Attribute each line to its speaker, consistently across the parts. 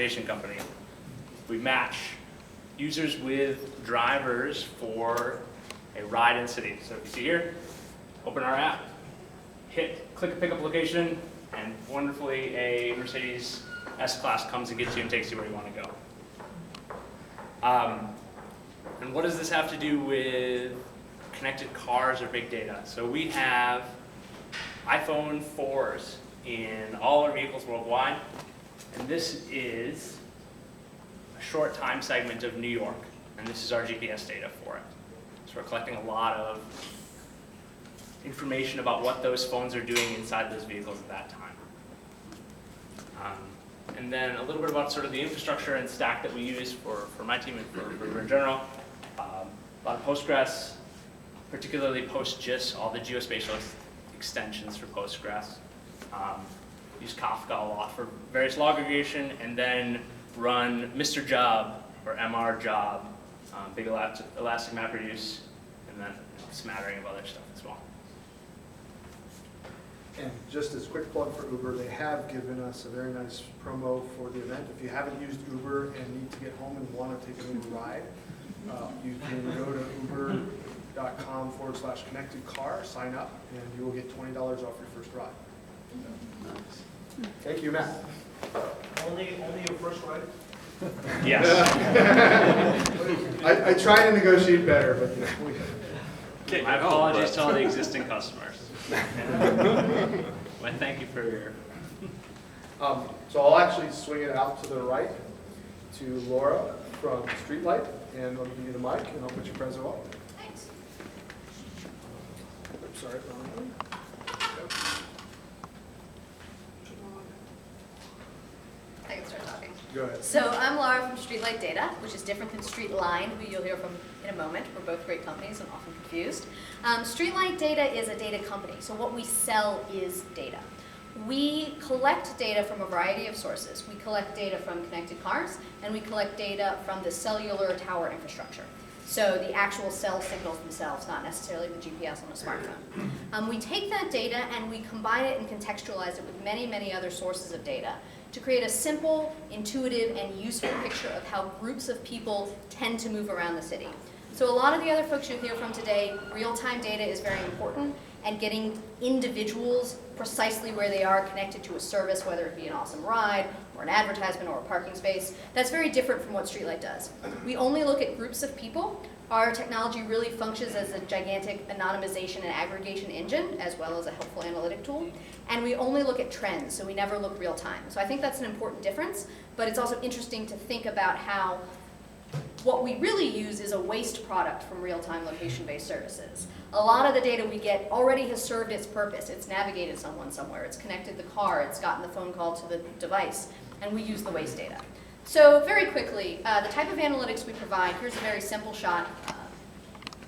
Speaker 1: transportation company. We match users with drivers for a ride in the city. So if you see here, open our app, click a pickup location, and wonderfully a Mercedes S-Class comes and gets you and takes you where you want to go. And what does this have to do with connected cars or big data? So we have iPhone 4s in all our vehicles worldwide, and this is a short time segment of New York, and this is our GPS data for it. So we're collecting a lot of information about what those phones are doing inside those vehicles at that time. And then a little bit about sort of the infrastructure and stack that we use for my team and for in general. A lot of Postgres, particularly PostGIS, all the geospatial extensions for Postgres. Use Kafka a lot for various log aggregation, and then run Mr. Job or MR Job, big elastic MapReduce, and then a smattering of other stuff as well.
Speaker 2: And just as a quick plug for Uber, they have given us a very nice promo for the event. If you haven't used Uber and need to get home and want to take an Uber ride, you can go to uber.com/connectedcar, sign up, and you will get $20 off your first ride.
Speaker 3: Nice.
Speaker 2: Thank you, Matt.
Speaker 4: Only your first ride?
Speaker 1: Yes.
Speaker 2: I try to negotiate better, but
Speaker 1: My apologies to all the existing customers. Well, thank you for your...
Speaker 2: So I'll actually swing it out to the right to Laura from StreetLight, and I'll give you the mic, and I'll put your preso up.
Speaker 5: Thanks.
Speaker 2: Oops, sorry, wrong one.
Speaker 5: I can start talking.
Speaker 2: Go ahead.
Speaker 5: So I'm Laura from StreetLight Data, which is different than StreetLine, who you'll hear from in a moment. We're both great companies and often confused. StreetLight Data is a data company, so what we sell is data. We collect data from a variety of sources. We collect data from connected cars, and we collect data from the cellular tower infrastructure. So the actual cell signals themselves, not necessarily the GPS on a smartphone. We take that data and we combine it and contextualize it with many, many other sources of data to create a simple, intuitive, and useful picture of how groups of people tend to move around the city. So a lot of the other folks you'll hear from today, real-time data is very important, and getting individuals precisely where they are connected to a service, whether it be an awesome ride, or an advertisement, or a parking space, that's very different from what StreetLight does. We only look at groups of people. Our technology really functions as a gigantic anonymization and aggregation engine, as well as a helpful analytic tool. And we only look at trends, so we never look real time. So I think that's an important difference, but it's also interesting to think about how what we really use is a waste product from real-time location-based services. A lot of the data we get already has served its purpose. It's navigated someone somewhere, it's connected the car, it's gotten the phone call to the device, and we use the waste data. So very quickly, the type of analytics we provide, here's a very simple shot.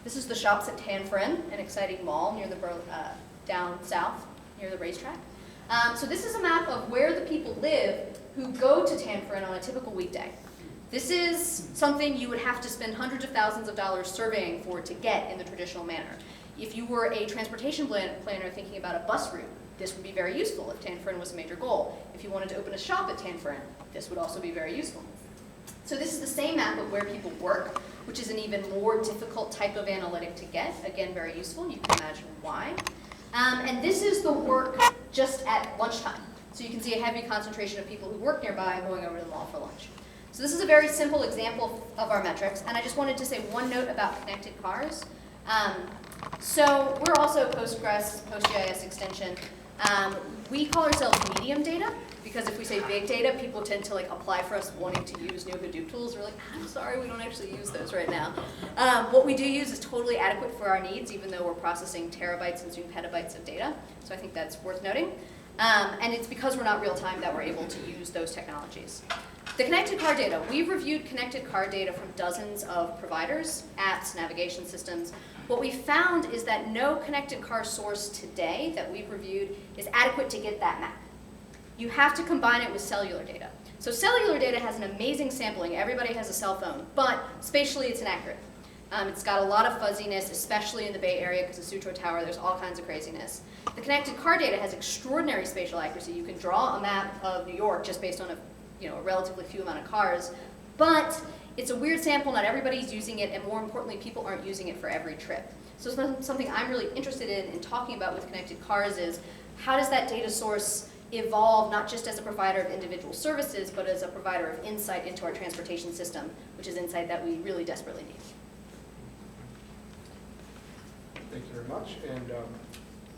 Speaker 5: This is the shops at Tanforan, an exciting mall near the down south, near the racetrack. So this is a map of where the people live who go to Tanforan on a typical weekday. This is something you would have to spend hundreds of thousands of dollars surveying for to get in the traditional manner. If you were a transportation planner thinking about a bus route, this would be very useful if Tanforan was a major goal. If you wanted to open a shop at Tanforan, this would also be very useful. So this is the same map of where people work, which is an even more difficult type of analytic to get. Again, very useful. You can imagine why. And this is the work just at lunchtime. So you can see a heavy concentration of people who work nearby going over to the mall for lunch. So this is a very simple example of our metrics, and I just wanted to say one note about connected cars. So we're also Postgres, PostGIS extension. We call ourselves medium data, because if we say big data, people tend to apply for us wanting to use new Hadoop tools. We're like, I'm sorry, we don't actually use those right now. What we do use is totally adequate for our needs, even though we're processing terabytes and soon petabytes of data. So I think that's worth noting. And it's because we're not real time that we're able to use those technologies. The connected car data. We've reviewed connected car data from dozens of providers, apps, navigation systems. What we found is that no connected car source today that we've reviewed is adequate to get that map. You have to combine it with cellular data. So cellular data has an amazing sampling. Everybody has a cell phone, but spatially it's inaccurate. It's got a lot of fuzziness, especially in the Bay Area because of Sutro Tower. There's all kinds of craziness. The connected car data has extraordinary spatial accuracy. You can draw a map of New York just based on a a relatively few amount of cars, but it's a weird sample, not everybody's using it, and more importantly, people aren't using it for every trip. So something I'm really interested in talking about with connected cars is, how does that data source evolve, not just as a provider of individual services, but as a provider of insight into our transportation system, which is insight that we really desperately need.
Speaker 2: Thank you very much. And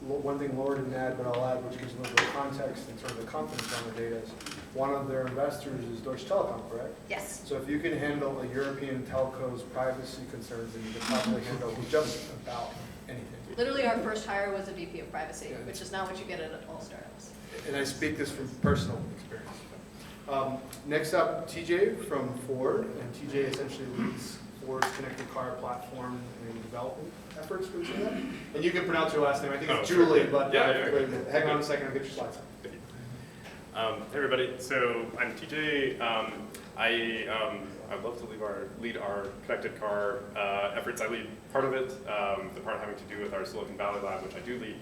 Speaker 2: one thing Laura didn't add, but I'll add, which gives a little bit of context in terms of confidence on the data, is one of their investors is Deutsche Telekom, correct?
Speaker 5: Yes.
Speaker 2: So if you can handle a European telco's privacy concerns, then you can probably handle just about anything.
Speaker 5: Literally, our first hire was a VP of privacy,
Speaker 2: Yeah,
Speaker 5: which is not what you get at all startups.
Speaker 2: And I speak this from personal experience. Next up, TJ from Ford, and TJ essentially leads Ford's connected car platform and development efforts, could you say that? And you can pronounce your last name, I think it's Giuli, but
Speaker 3: Yeah.
Speaker 2: wait a minute, hang on a second, I'll get your slides up.
Speaker 3: Hey everybody, so I'm TJ. I'd love to lead our connected car efforts. I lead part of it, the part having to do with our Silicon Valley lab, which I do lead.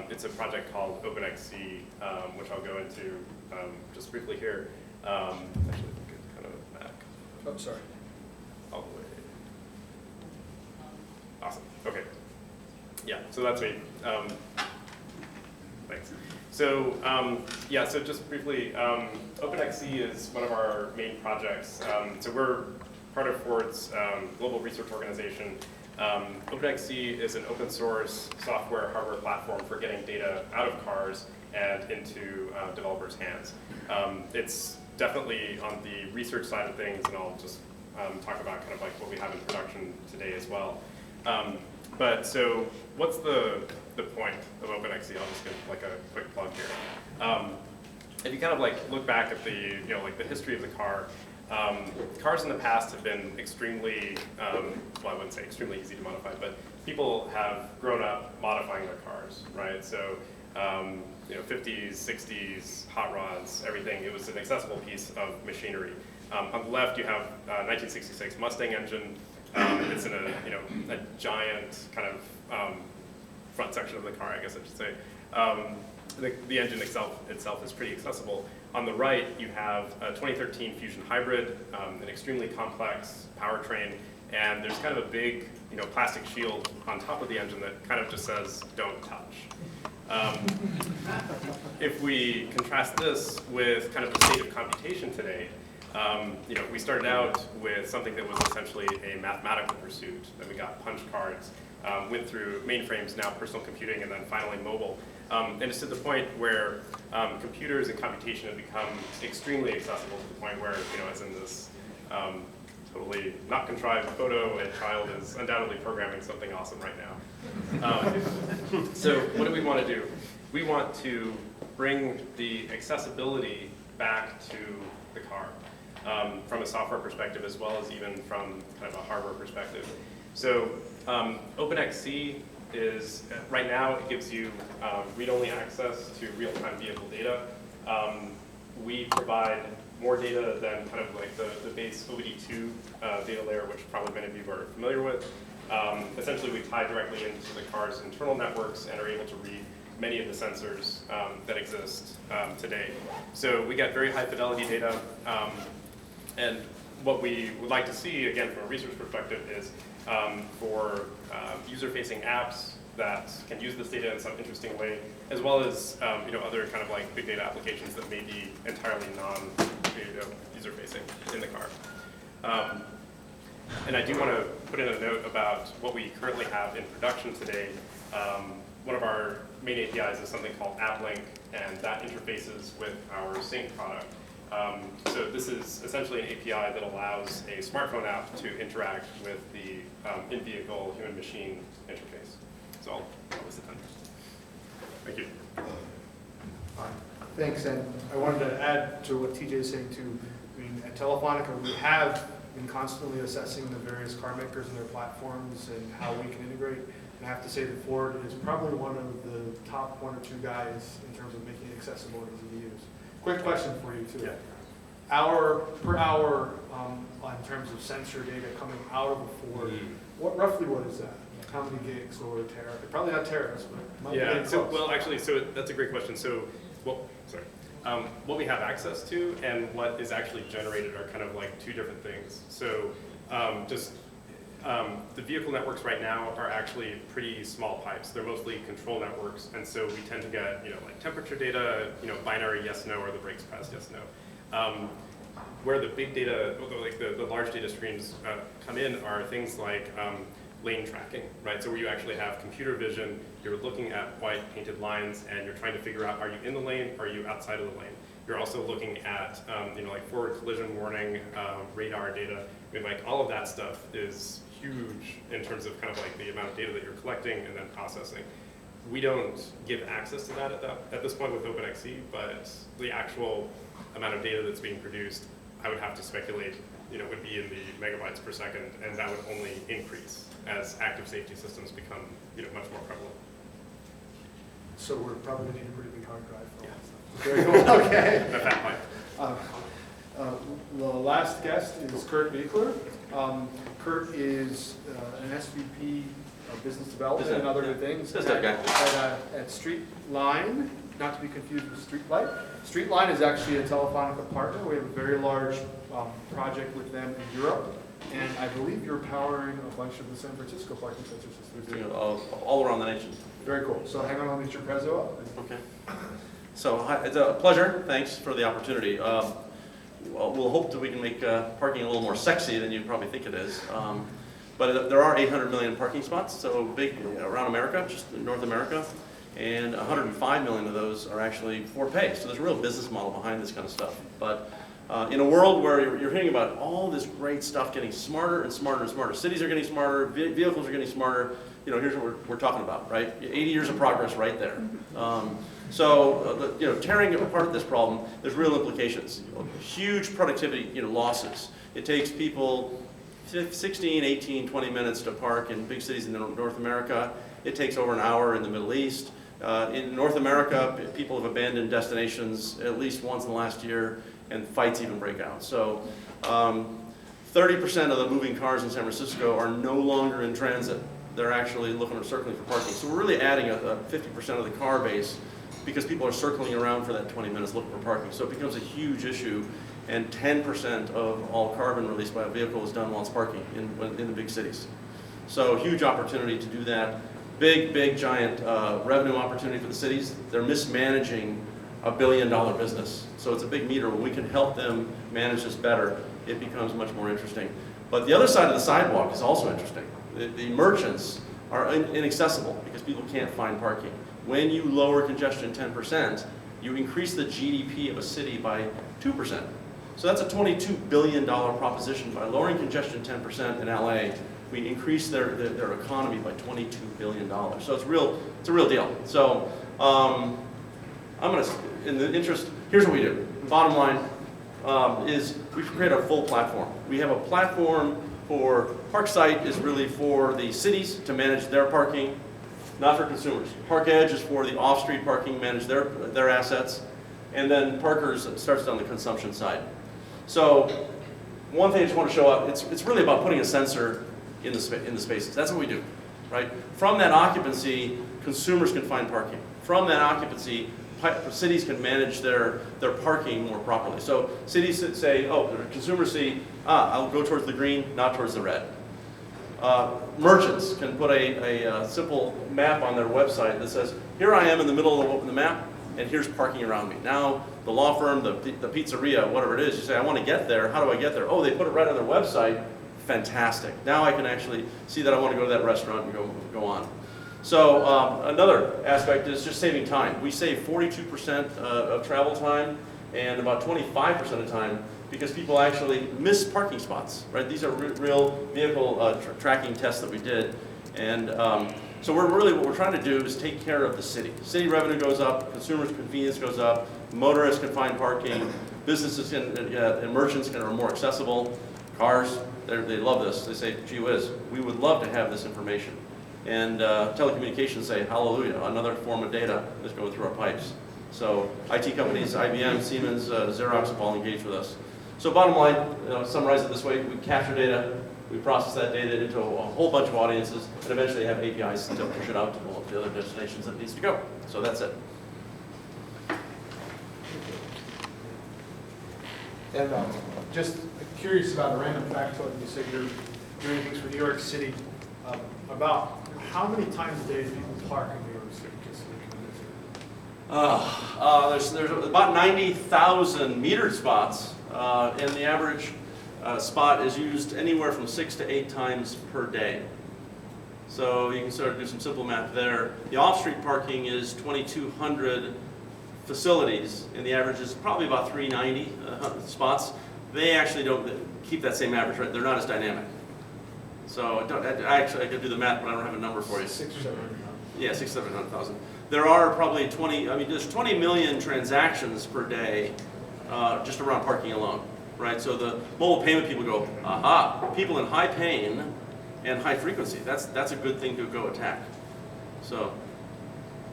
Speaker 3: It's a project called OpenXC, which I'll go into just briefly here. Actually, I think it's kind of back.
Speaker 2: Oh, sorry.
Speaker 3: All the way. Awesome. Okay. Yeah. So that's me. Thanks. So yeah. So just briefly, OpenXC is one of our main projects. So we're part of Ford's global research organization. OpenXC is an open source software hardware platform for getting data out of cars and into developers' hands. It's definitely on the research side of things, and I'll just talk about kind of like what we have in production today as well. But so what's the point of OpenXC? I'll just give like a quick plug here. If you kind of like look back at the, like the history of the car, cars in the past have been extremely, well, I wouldn't say extremely easy to modify, but people have grown up modifying their cars, right? So, 50s, 60s, hot rods, everything. It was an accessible piece of machinery. On the left, you have a 1966 Mustang engine. It's in a giant kind of front section of the car, I guess I should say. The engine itself is pretty accessible. On the right, you have a 2013 Fusion Hybrid, an extremely complex powertrain, and there's kind of a big, plastic shield on top of the engine that kind of just says, "Don't touch." If we contrast this with kind of the state of computation today, we started out with something that was essentially a mathematical pursuit. Then we got punch cards, went through mainframes, now personal computing, and then finally mobile. And it's to the point where computers and computation have become extremely accessible to the point where, as in this totally not contrived photo, a child is undoubtedly programming something awesome right now. So what do we want to do? We want to bring the accessibility back to the car from a software perspective as well as even from kind of a hardware perspective. So OpenXC is, right now, it gives you read-only access to real-time vehicle data. We provide more data than kind of like the base OBD2 data layer, which probably many of you are familiar with. Essentially, we tie directly into the car's internal networks and are able to read many of the sensors that exist today. So we get very high fidelity data. And what we would like to see, again, from a research perspective, is for user-facing apps that can use this data in some interesting way, as well as other kind of like big data applications that may be entirely non-user-facing in the car. And I do want to put in a note about what we currently have in production today. One of our main APIs is something called AppLink, and that interfaces with our Sync product. So this is essentially an API that allows a smartphone app to interact with the in-vehicle human-machine interface. So I'll list it then. Thank you.
Speaker 2: Thanks, and I wanted to add to what TJ is saying too. I mean, at Telefonica, we have been constantly assessing the various car makers and their platforms and how we can integrate. And I have to say that Ford is probably one of the top 1 or 2 guys in terms of making it accessible and easy to use. Quick question for you too.
Speaker 3: Yeah.
Speaker 2: Per hour, in terms of sensor data coming out of a Ford, roughly what is that? How many gigs or tera? Probably not teras, but might be
Speaker 3: Yeah.
Speaker 2: close.
Speaker 3: So well, actually, so that's a great question. So, well, sorry. what we have access to and what is actually generated are kind of like two different things. So the vehicle networks right now are actually pretty small pipes. They're mostly control networks, and so we tend to get, like temperature data, binary yes, no, or the brakes pressed yes, no. Where the big data, like the large data streams come in are things like lane tracking, right? So where you actually have computer vision, you're looking at white painted lines and you're trying to figure out, are you in the lane, are you outside of the lane? You're also looking at, like forward collision warning, radar data. I mean, like all of that stuff is huge in terms of kind of like the amount of data that you're collecting and then processing. We don't give access to that at this point with OpenXC, but the actual amount of data that's being produced, I would have to speculate, would be in the megabytes per second, and that would only increase as active safety systems become, much more prevalent.
Speaker 2: So we're probably gonna need a pretty big hard drive for all
Speaker 3: Yeah.
Speaker 2: this stuff. Very cool, okay.
Speaker 3: The fat pipe.
Speaker 2: The last guest is Kurt Buecheler. Kurt is an SVP of Business Development and other good things
Speaker 6: Just that guy.
Speaker 2: at Streetline, not to be confused with StreetLight. StreetLine is actually a Telefonica partner. We have a very large project with them in Europe, and I believe you're powering a bunch of the San Francisco parking sensors as they're doing.
Speaker 6: All around the nation.
Speaker 2: Very cool. So hang on, I'll meet your Prezzo up.
Speaker 6: Okay. So hi, it's a pleasure. Thanks for the opportunity. We'll hope that we can make parking a little more sexy than you probably think it is. But there are 800 million parking spots, so big around America, just in North America. And 105 million of those are actually for pay. So there's a real business model behind this kind of stuff. But in a world where you're hearing about all this great stuff getting smarter and smarter and smarter, cities are getting smarter, vehicles are getting smarter, here's what we're talking about, right? 80 years of progress right there. Tearing apart this problem, there's real implications. Huge productivity losses. It takes people 16, 18, 20 minutes to park in big cities in North America. It takes over an hour in the Middle East. In North America, people have abandoned destinations at least once in the last year, and fights even break out. So 30% of the moving cars in San Francisco are no longer in transit. They're actually looking or circling for parking. So we're really adding a 50% of the car base because people are circling around for that 20 minutes looking for parking. So it becomes a huge issue, and 10% of all carbon released by a vehicle is done while it's parking in the big cities. So huge opportunity to do that. Big, giant revenue opportunity for the cities. They're mismanaging a $1 billion business. So it's a big meter. When we can help them manage this better, it becomes much more interesting. But the other side of the sidewalk is also interesting. The merchants are inaccessible because people can't find parking. When you lower congestion 10%, you increase the GDP of a city by 2%. So that's a $22 billion proposition. By lowering congestion 10% in LA, we increase their economy by $22 billion. So it's a real deal. So in the interest, here's what we do. Bottom line is we create a full platform. We have a platform for ParkSite is really for the cities to manage their parking, not for consumers. ParkEdge is for the off-street parking, manage their assets, and then Parkers starts down the consumption side. So one thing I just want to show up, it's really about putting a sensor in the spaces. That's what we do, right? From that occupancy, consumers can find parking. From that occupancy, cities can manage their parking more properly. So cities say, consumers see, I'll go towards the green, not towards the red. Merchants can put a simple map on their website that says, here I am in the middle of the map, and here's parking around me. Now, the law firm, the pizzeria, whatever it is, you say, I want to get there. How do I get there? Oh, they put it right on their website. Fantastic. Now I can actually see that I want to go to that restaurant and go on. So another aspect is just saving time. We save 42% of travel time and about 25% of time because people actually miss parking spots, right? These are real vehicle tracking tests that we did. And so what we're trying to do is take care of the city. City revenue goes up, consumers' convenience goes up, motorists can find parking, businesses and merchants are more accessible, cars, they love this. They say, gee whiz, we would love to have this information. And telecommunications say, hallelujah, another form of data is going through our pipes. So IT companies, IBM, Siemens, Xerox have all engaged with us. So bottom line, summarize it this way, we capture data, we process that data into a whole bunch of audiences, and eventually have APIs to push it out to all the other destinations that it needs to go. So that's it.
Speaker 2: And just curious about a random factoid. You said you're doing things for New York City. About how many times a day do people park in New York City? Just so we can visit?
Speaker 6: There's about 90,000 metered spots, and the average spot is used anywhere from 6 to 8 times per day. So you can sort of do some simple math there. The off-street parking is 2,200 facilities, and the average is probably about 390 spots. They actually don't keep that same average, right? They're not as dynamic. So I could do the math, but I don't have a number for you.
Speaker 2: 600 or 700.
Speaker 6: Yeah, 600,000 to 700,000. There are probably there's 20 million transactions per day just around parking alone, right? So the mobile payment people go, aha, people in high pain and high frequency. That's a good thing to go attack. So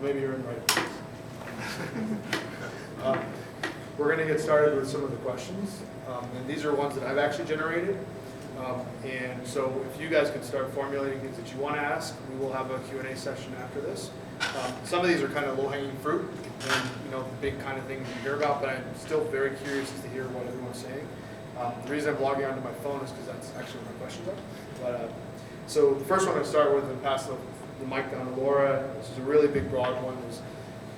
Speaker 2: Maybe you're in the right place. We're going to get started with some of the questions. And these are ones that I've actually generated. And so if you guys can start formulating things that you want to ask, we will have a Q&A session after this. Some of these are kind of low-hanging fruit and, the big kind of things you hear about, but I'm still very curious as to hear what everyone's saying. The reason I'm logging onto my phone is because that's actually where my questions are. But, so the first one I'm going to start with and pass the mic down to Laura. This is a really big, broad one. Is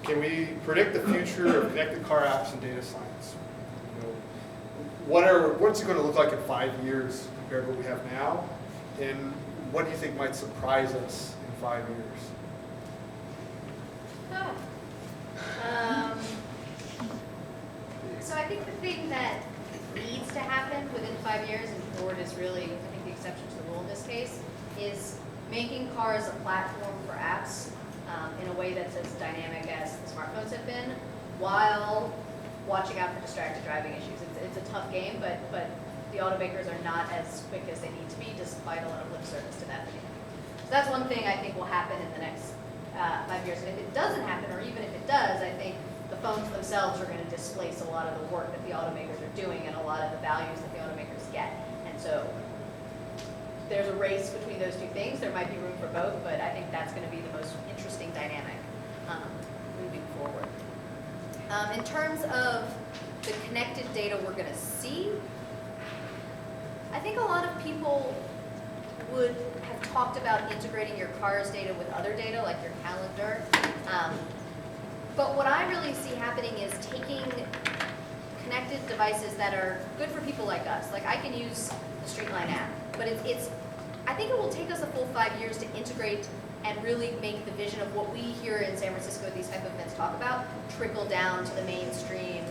Speaker 2: can we predict the future of connected car apps and data science? What's it going to look like in 5 years compared to what we have now? And what do you think might surprise us in 5 years?
Speaker 5: So I think the thing that needs to happen within 5 years, and Ford is really, I think, the exception to the rule in this case, is making cars a platform for apps in a way that's as dynamic as the smartphones have been, while watching out for distracted driving issues. It's a tough game, but the automakers are not as quick as they need to be, despite a lot of lip service to that thing. So that's one thing I think will happen in the next 5 years. And if it doesn't happen, or even if it does, I think the phones themselves are going to displace a lot of the work that the automakers are doing and a lot of the values that the automakers get. And so there's a race between those two things. There might be room for both, but I think that's going to be the most interesting dynamic moving forward. In terms of the connected data we're going to see, I think a lot of people would have talked about integrating your car's data with other data, like your calendar. But what I really see happening is taking connected devices that are good for people like us. Like I can use the Streetline app, but I think it will take us a full 5 years to integrate and really make the vision of what we here in San Francisco, these type of events talk about, trickle down to the mainstream,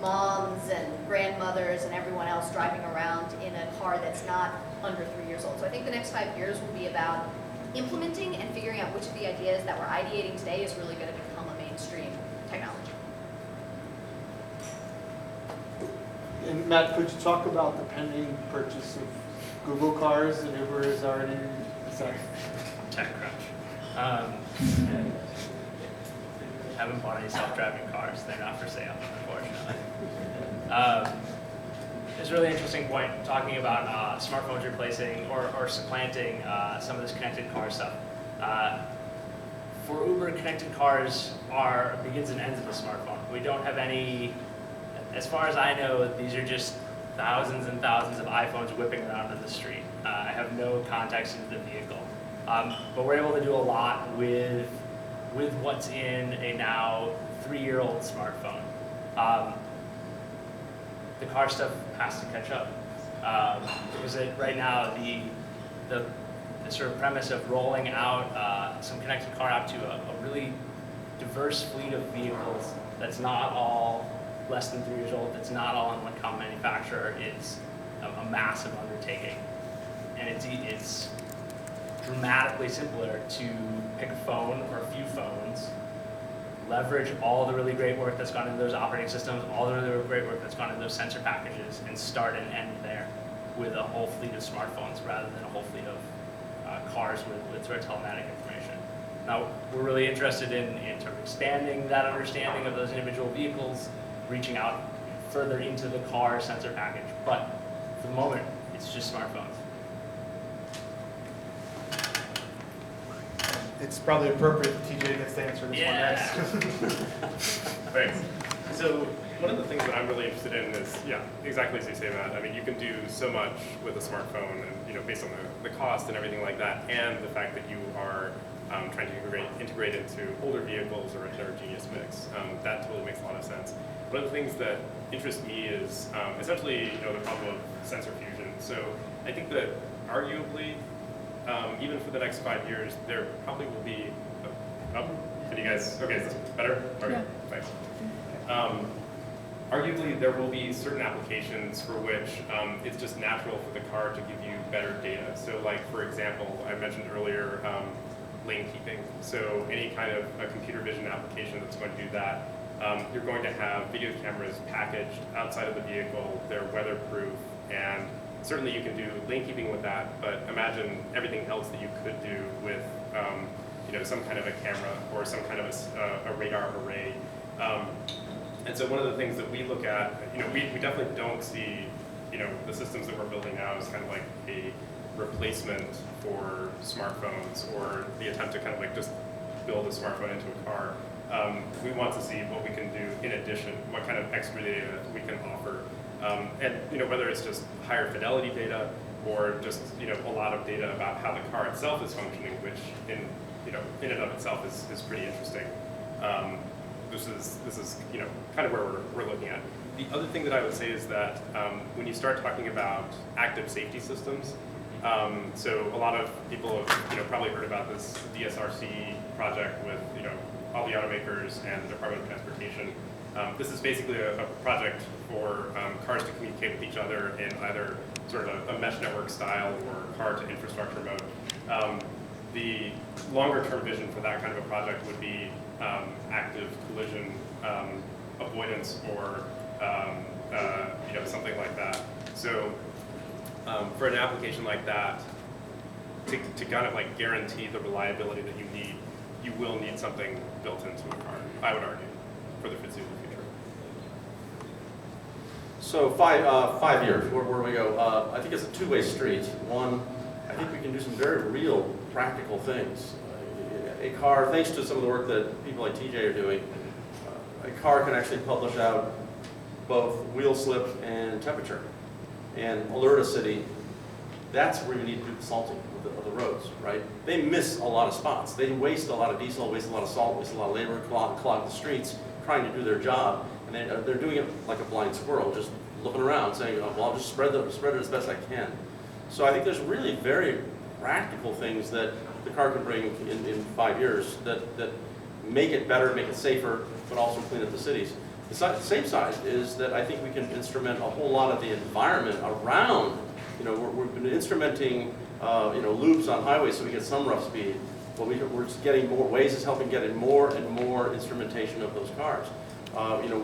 Speaker 5: moms and grandmothers and everyone else driving around in a car that's not under 3 years old. So I think the next 5 years will be about implementing and figuring out which of the ideas that we're ideating today is really going to become a mainstream technology.
Speaker 4: And Matt, could you talk about the pending purchase of Google cars that Uber is already,
Speaker 1: TechCrunch. Haven't bought any self-driving cars. They're not for sale, unfortunately. It's a really interesting point, talking about smartphones replacing or supplanting some of this connected car stuff. For Uber, connected cars are begins and ends of the smartphone. We don't have any, as far as I know, these are just thousands and thousands of iPhones whipping around in the street. I have no context into the vehicle. But we're able to do a lot with what's in a now 3-year-old smartphone. The car stuff has to catch up. Because right now, the sort of premise of rolling out some connected car app to a really diverse fleet of vehicles that's not all less than 3 years old, that's not all on one common manufacturer, is a massive undertaking. And it's dramatically simpler to pick a phone or a few phones, leverage all the really great work that's gone into those operating systems, all the really great work that's gone into those sensor packages, and start and end there with a whole fleet of smartphones rather than a whole fleet of cars with sort of telematic information. Now, we're really interested in sort of expanding that understanding of those individual vehicles, reaching out further into the car sensor package, but for the moment, it's just smartphones.
Speaker 2: It's probably appropriate that TJ gets to answer this one next.
Speaker 1: Right. So
Speaker 3: one of the things that I'm really interested in is, yeah, exactly as you say, Matt. I mean, you can do so much with a smartphone, and based on the cost and everything like that, and the fact that you are trying to integrate into older vehicles or a heterogeneous mix. That totally makes a lot of sense. One of the things that interest me is essentially, the problem of sensor fusion. So I think that arguably, even for the next 5 years, there probably will be. Can you guys? Okay, is this better? Okay, yeah. Thanks. Arguably, there will be certain applications for which it's just natural for the car to give you better data. So, like for example, I mentioned earlier lane keeping. So any kind of a computer vision application that's going to do that. You're going to have video cameras packaged outside of the vehicle. They're weatherproof, and certainly you can do lane keeping with that. But imagine everything else that you could do with some kind of a camera or some kind of a radar array. And so one of the things that we look at, we definitely don't see, the systems that we're building now as kind of like a replacement for smartphones or the attempt to kind of like just build a smartphone into a car. We want to see what we can do in addition, what kind of extra data we can offer. And whether it's just higher fidelity data or just a lot of data about how the car itself is functioning, which in and of itself is pretty interesting. This is kind of where we're looking at. The other thing that I would say is that when you start talking about active safety systems, so a lot of people have probably heard about this DSRC project with all the automakers and the Department of Transportation. This is basically a project for cars to communicate with each other in either sort of a mesh network style or car to infrastructure mode. The longer term vision for that kind of a project would be active collision avoidance or something like that. So for an application like that, to kind of like guarantee the reliability that you need, you will need something built into a car, I would argue, for the foreseeable future.
Speaker 6: So 5 years, where do we go? I think it's a two-way street. One, I think we can do some very real practical things. A car, thanks to some of the work that people like TJ are doing, a car can actually publish out both wheel slip and temperature and alert a city. That's where you need to do the salting of the roads, right? They miss a lot of spots. They waste a lot of diesel, waste a lot of salt, waste a lot of labor, clog the streets trying to do their job. And they're doing it like a blind squirrel, just looking around saying, oh, well, I'll just spread it as best I can. So I think there's really very practical things that the car can bring in 5 years that make it better, make it safer, but also clean up the cities. The same side is that I think we can instrument a whole lot of the environment around. We've been instrumenting loops on highways so we get some rough speed, but we're just getting more. Waze is helping get in more and more instrumentation of those cars.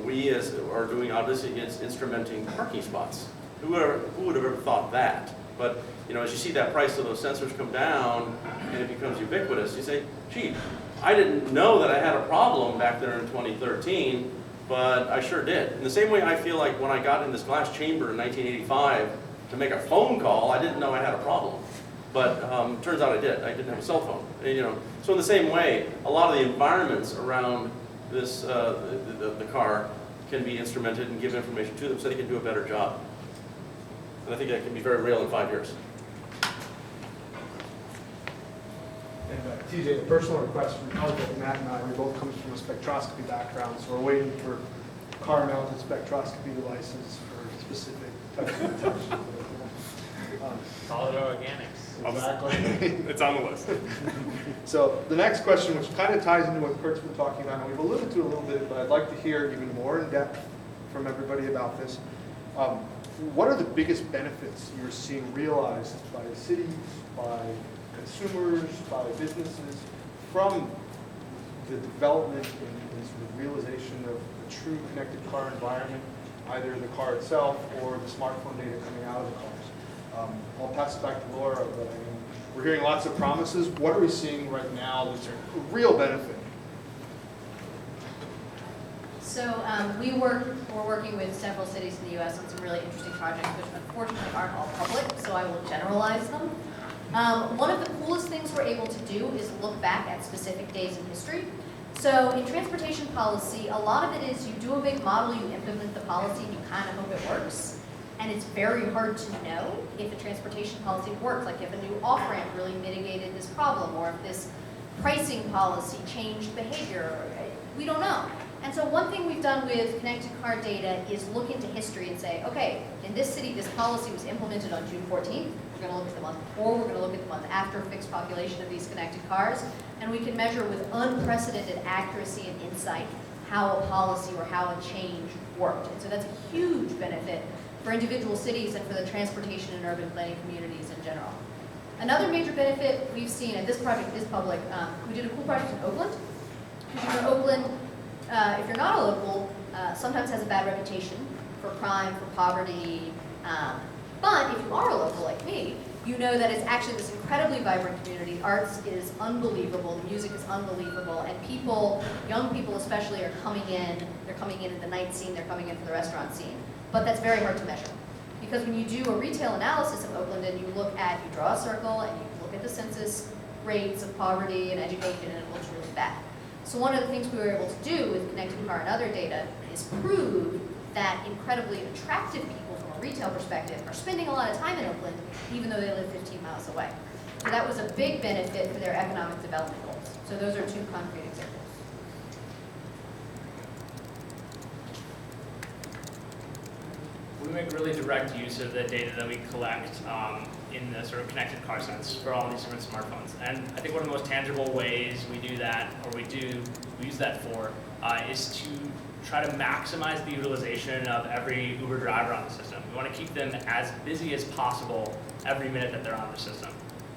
Speaker 6: We are doing obviously instrumenting parking spots. Who would have ever thought that? But as you see that price of those sensors come down and it becomes ubiquitous, you say, gee, I didn't know that I had a problem back there in 2013, but I sure did. In the same way I feel like when I got in this glass chamber in 1985 to make a phone call, I didn't know I had a problem. But turns out I did. I didn't have a cell phone. So in the same way, a lot of the environments around this the car can be instrumented and give information to them so they can do a better job. And I think that can be very real in 5 years.
Speaker 2: And TJ, a personal request from Albert, Matt and I, we both come from a spectroscopy background, so we're waiting for car-mounted spectroscopy devices for specific types of detection.
Speaker 1: Solid organics.
Speaker 2: Exactly.
Speaker 3: It's on the list.
Speaker 2: So the next question, which kind of ties into what Kurt's been talking about, and we've alluded to a little bit, but I'd like to hear even more in depth from everybody about this. What are the biggest benefits you're seeing realized by cities, by consumers, by businesses from the development and sort of realization of a true connected car environment, either the car itself or the smartphone data coming out of the cars? I'll pass it back to Laura, but we're hearing lots of promises. What are we seeing right now that's a real benefit?
Speaker 5: So we're working with several cities in the U.S. on some really interesting projects, which unfortunately aren't all public, so I will generalize them. One of the coolest things we're able to do is look back at specific days in history So in transportation policy, a lot of it is you do a big model, you implement the policy, and you kind of hope it works. And it's very hard to know if a transportation policy works, like if a new off-ramp really mitigated this problem, or if this pricing policy changed behavior. We don't know. And so one thing we've done with connected car data is look into history and say, okay, in this city, this policy was implemented on June 14th. We're going to look at the month before, we're going to look at the month after fixed population of these connected cars, and we can measure with unprecedented accuracy and insight how a policy or how a change worked. And so that's a huge benefit for individual cities and for the transportation and urban planning communities in general. Another major benefit we've seen, and this project is public, we did a cool project in Oakland. Because you know, Oakland, if you're not a local, sometimes has a bad reputation for crime, for poverty. But if you are a local like me, you know that it's actually this incredibly vibrant community. Arts is unbelievable, the music is unbelievable, and people, young people especially, are coming in. They're coming in at the night scene, they're coming in for the restaurant scene. But that's very hard to measure. Because when you do a retail analysis of Oakland and you draw a circle and you look at the census rates of poverty and education, and it looks really bad. So one of the things we were able to do with connected car and other data is prove that incredibly attractive people from a retail perspective are spending a lot of time in Oakland, even though they live 15 miles away. So that was a big benefit for their economic development goals. So those are two concrete examples.
Speaker 1: We make really direct use of the data that we collect in the sort of connected car sense for all these different smartphones. And I think one of the most tangible ways we do that, or we use that for, is to try to maximize the utilization of every Uber driver on the system. We want to keep them as busy as possible every minute that they're on the system.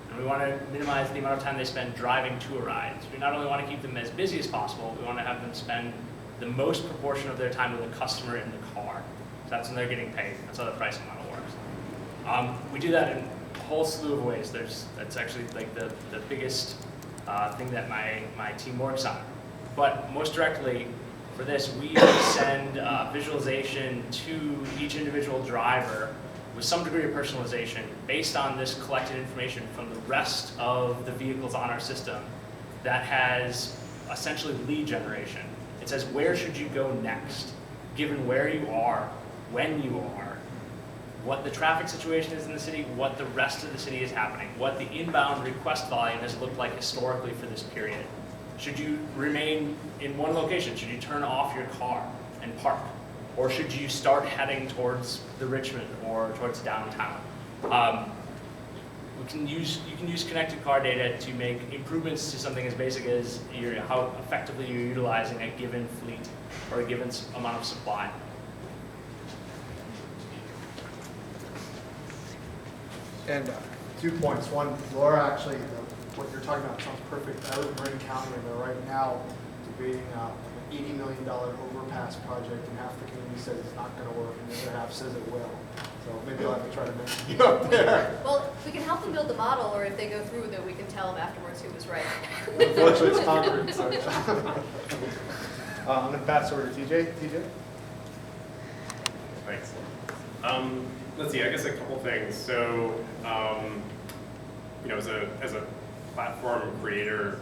Speaker 1: And we want to minimize the amount of time they spend driving to a ride. So we not only want to keep them as busy as possible, we want to have them spend the most proportion of their time with a customer in the car. So that's when they're getting paid. That's how the pricing model works. We do that in a whole slew of ways. That's actually like the biggest thing that my team works on. But most directly for this, we send visualization to each individual driver with some degree of personalization based on this collected information from the rest of the vehicles on our system that has essentially lead generation. It says, where should you go next, given where you are, when you are, what the traffic situation is in the city, what the rest of the city is happening, what the inbound request volume has looked like historically for this period. Should you remain in one location? Should you turn off your car and park? Or should you start heading towards the Richmond or towards downtown? You can use connected car data to make improvements to something as basic as how effectively you're utilizing a given fleet or a given amount of supply.
Speaker 2: And 2 points. One, Laura, actually, what you're talking about sounds perfect. I live in Marin County, and they're right now debating an $80 million overpass project, and half the community says it's not going to work, and the other half says it will. So maybe I'll have to try to mention you up there.
Speaker 5: Well, we can help them build the model, or if they go through with it, we can tell them afterwards who was right.
Speaker 2: Unfortunately, it's concrete. So. I'm going to pass over to TJ. TJ?
Speaker 3: Thanks. Let's see, I guess a couple things. So, as a platform creator,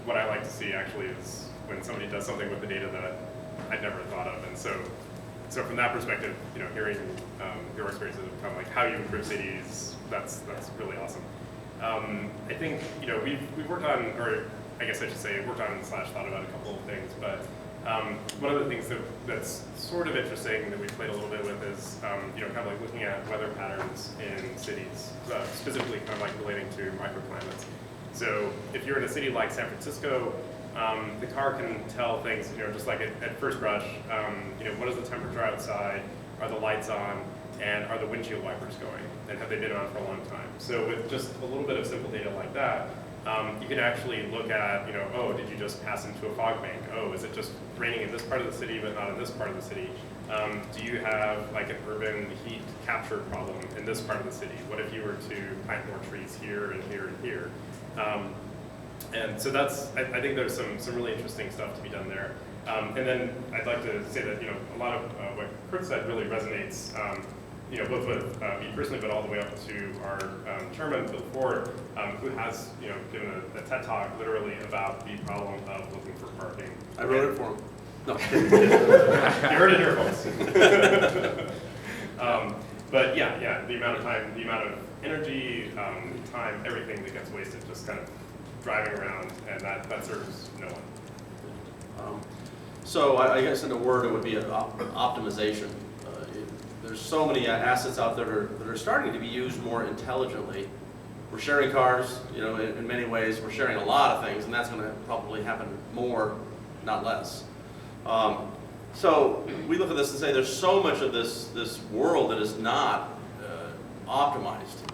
Speaker 3: what I like to see actually is when somebody does something with the data that I'd never thought of. And so from that perspective, hearing your experiences of kind of like how you improve cities, that's really awesome. I think, we've worked on, or I guess I should say, worked on / thought about a couple of things, but one of the things that's sort of interesting that we played a little bit with is, kind of like looking at weather patterns in cities, specifically kind of like relating to microclimates. So if you're in a city like San Francisco, the car can tell things, just like at first brush, what is the temperature outside, are the lights on, and are the windshield wipers going, and have they been on for a long time? So with just a little bit of simple data like that, you can actually look at, oh, did you just pass into a fog bank? Oh, is it just raining in this part of the city but not in this part of the city? Do you have like an urban heat capture problem in this part of the city? What if you were to plant more trees here and here and here? And so I think there's some really interesting stuff to be done there. And then I'd like to say that, a lot of what Kurt said really resonates. both with me personally, but all the way up to our chairman, Bill Ford, who has, given a TED Talk literally about the problem of looking for parking.
Speaker 6: I wrote it for him. No.
Speaker 3: You heard it here, folks. But yeah, the amount of time, the amount of energy, time, everything that gets wasted just kind of driving around, and that serves no one.
Speaker 6: So I guess in a word, it would be an optimization. There's so many assets out there that are starting to be used more intelligently. We're sharing cars, in many ways. We're sharing a lot of things, and that's going to probably happen more, not less. So we look at this and say there's so much of this world that is not optimized.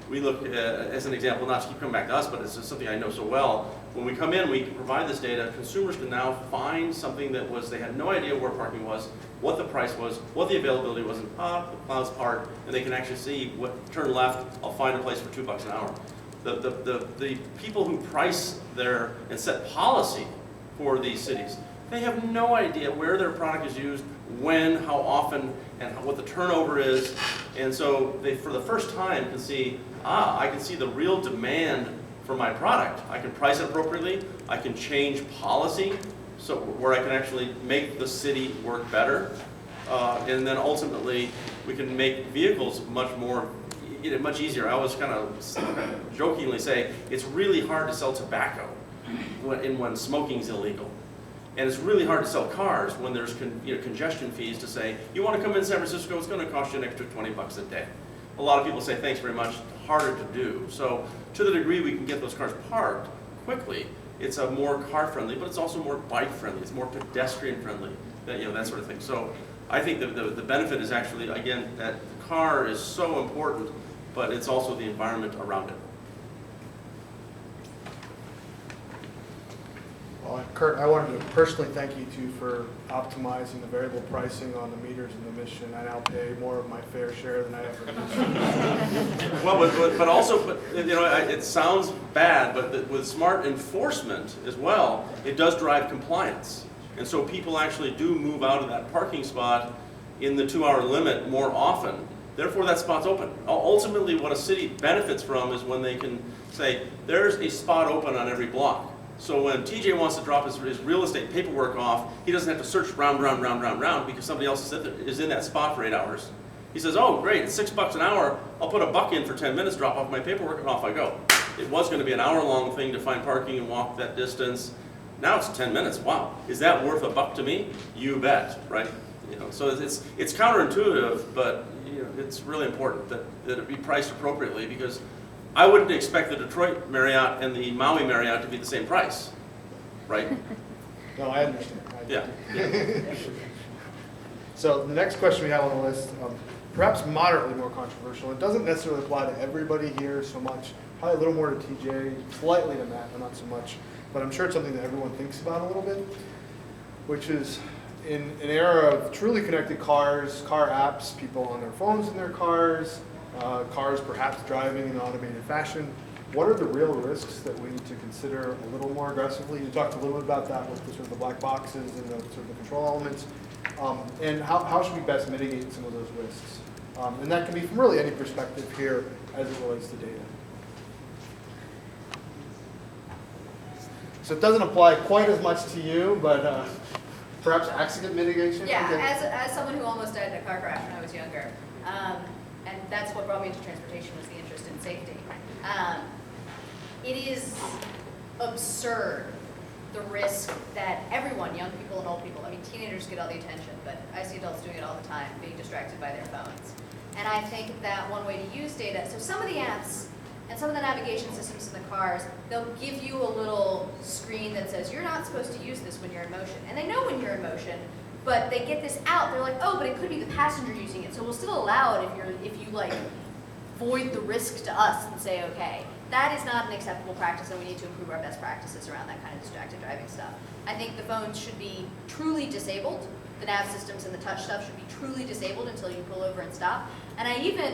Speaker 6: We look at, as an example, not to keep coming back to us, but it's just something I know so well. When we come in, we can provide this data. Consumers can now find something that they had no idea where parking was, what the price was, what the availability was, and the clouds part, and they can actually see turn left, I'll find a place for $2 an hour. The people who price and set policy for these cities, they have no idea where their product is used, when, how often, and what the turnover is. And so they, for the first time, can see, I can see the real demand for my product. I can price it appropriately. I can change policy so where I can actually make the city work better. And then ultimately, we can make vehicles much easier. I always kind of jokingly say, it's really hard to sell tobacco when smoking's illegal. And it's really hard to sell cars when there's congestion fees to say, you want to come in San Francisco, it's going to cost you an extra $20 a day. A lot of people say, thanks very much, harder to do. So to the degree we can get those cars parked quickly, it's a more car-friendly, but it's also more bike-friendly, it's more pedestrian-friendly, that sort of thing. So I think that the benefit is actually, again, that the car is so important, but it's also the environment around it.
Speaker 2: Well, Kurt, I wanted to personally thank you too for optimizing the variable pricing on the meters in the mission. I now pay more of my fair share than I ever used.
Speaker 6: Well, but also, it sounds bad, but with smart enforcement as well, it does drive compliance. And so people actually do move out of that parking spot in the 2-hour limit more often. Therefore, that spot's open. Ultimately, what a city benefits from is when they can say, there's a spot open on every block. So when TJ wants to drop his real estate paperwork off, he doesn't have to search round because somebody else is in that spot for 8 hours. He says, oh, great, it's $6 an hour. I'll put $1 in for 10 minutes, drop off my paperwork, and off I go. It was going to be an hour-long thing to find parking and walk that distance. Now it's 10 minutes. Wow, is that worth $1 to me? You bet, right? So it's counterintuitive, but it's really important that it be priced appropriately, because I wouldn't expect the Detroit Marriott and the Maui Marriott to be the same price, right?
Speaker 2: No, I understand.
Speaker 6: Yeah.
Speaker 2: So the next question we have on the list, perhaps moderately more controversial. It doesn't necessarily apply to everybody here so much. Probably a little more to TJ, slightly to Matt, but not so much. But I'm sure it's something that everyone thinks about a little bit, which is in an era of truly connected cars, car apps, people on their phones in their cars, cars perhaps driving in an automated fashion. What are the real risks that we need to consider a little more aggressively? You talked a little bit about that with the sort of the black boxes and the sort of the control elements. And how should we best mitigate some of those risks? And that can be from really any perspective here as it relates to data. So it doesn't apply quite as much to you, but perhaps accident mitigation?
Speaker 5: Yeah,
Speaker 2: Okay.
Speaker 5: as someone who almost died in a car crash when I was younger, and that's what brought me into transportation, was the interest in safety. It is absurd, the risk that everyone, young people and old people, I mean, teenagers get all the attention, but I see adults doing it all the time, being distracted by their phones. And I think that one way to use data, so some of the apps and some of the navigation systems in the cars, they'll give you a little screen that says, you're not supposed to use this when you're in motion. And they know when you're in motion, but they get this out. They're like, oh, but it could be the passenger using it, so we'll still allow it if you like void the risk to us and say, okay. That is not an acceptable practice, and we need to improve our best practices around that kind of distracted driving stuff. I think the phones should be truly disabled. The nav systems and the touch stuff should be truly disabled until you pull over and stop. And I even,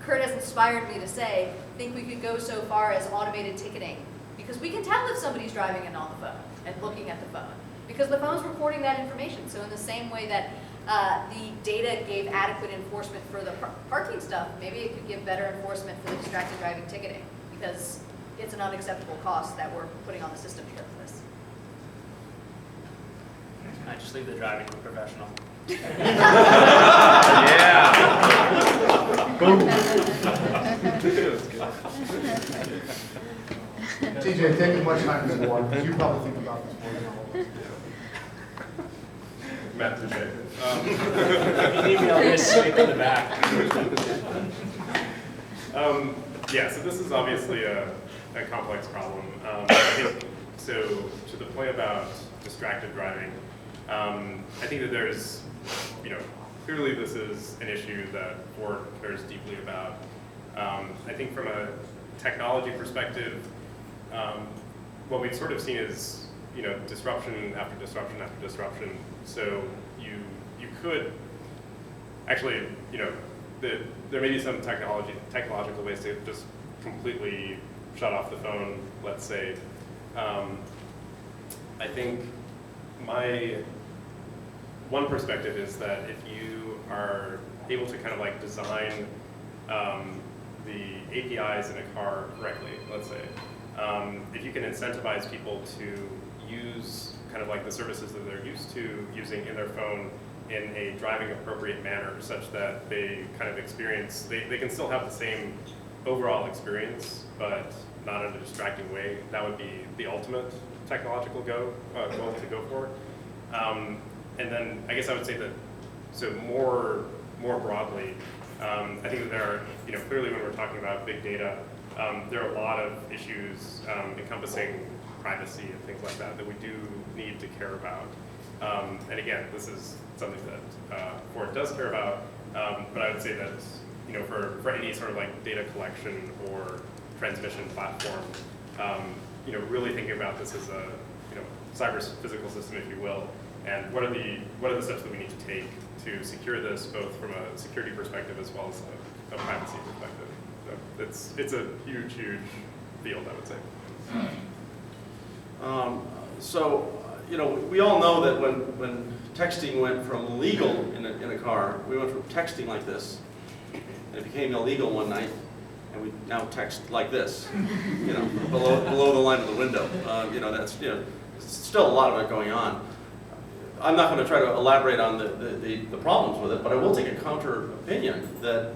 Speaker 5: Kurt has inspired me to say, think we could go so far as automated ticketing, because we can tell if somebody's driving and on the phone and looking at the phone, because the phone's recording that information. So in the same way that the data gave adequate enforcement for the parking stuff, maybe it could give better enforcement for the distracted driving ticketing, because it's an unacceptable cost that we're putting on the system because of this.
Speaker 1: I just leave the driving to a professional.
Speaker 2: TJ, taking much time to board, because you probably think about this more than all of us.
Speaker 3: Matt Touche.
Speaker 1: Email this straight to the back.
Speaker 3: Yeah, so this is obviously a complex problem. I think, so to the point about distracted driving, I think that there's, clearly this is an issue that Ford cares deeply about. I think from a technology perspective, what we've sort of seen is, disruption after disruption after disruption. So you could actually, there may be some technological ways to just completely shut off the phone, let's say. I think my one perspective is that if you are able to kind of like design the APIs in a car correctly, let's say, if you can incentivize people to use kind of like the services that they're used to using in their phone in a driving appropriate manner, such that they kind of experience, they can still have the same overall experience, but not in a distracting way, that would be the ultimate technological goal to go for. And then I guess I would say that, so more broadly, I think that there are, clearly when we're talking about big data, there are a lot of issues encompassing privacy and things like that we do need to care about. And again, this is something that Ford does care about, but I would say that for any sort of like data collection or transmission platform, really thinking about this as a cyber physical system, if you will, and what are the steps that we need to take to secure this, both from a security perspective as well as a privacy perspective. So it's a huge field, I would say.
Speaker 6: We all know that when texting went from legal in a car, we went from texting like this, and it became illegal one night, and we now text like this, below the line of the window. That's still a lot of it going on. I'm not going to try to elaborate on the problems with it, but I will take a counter opinion that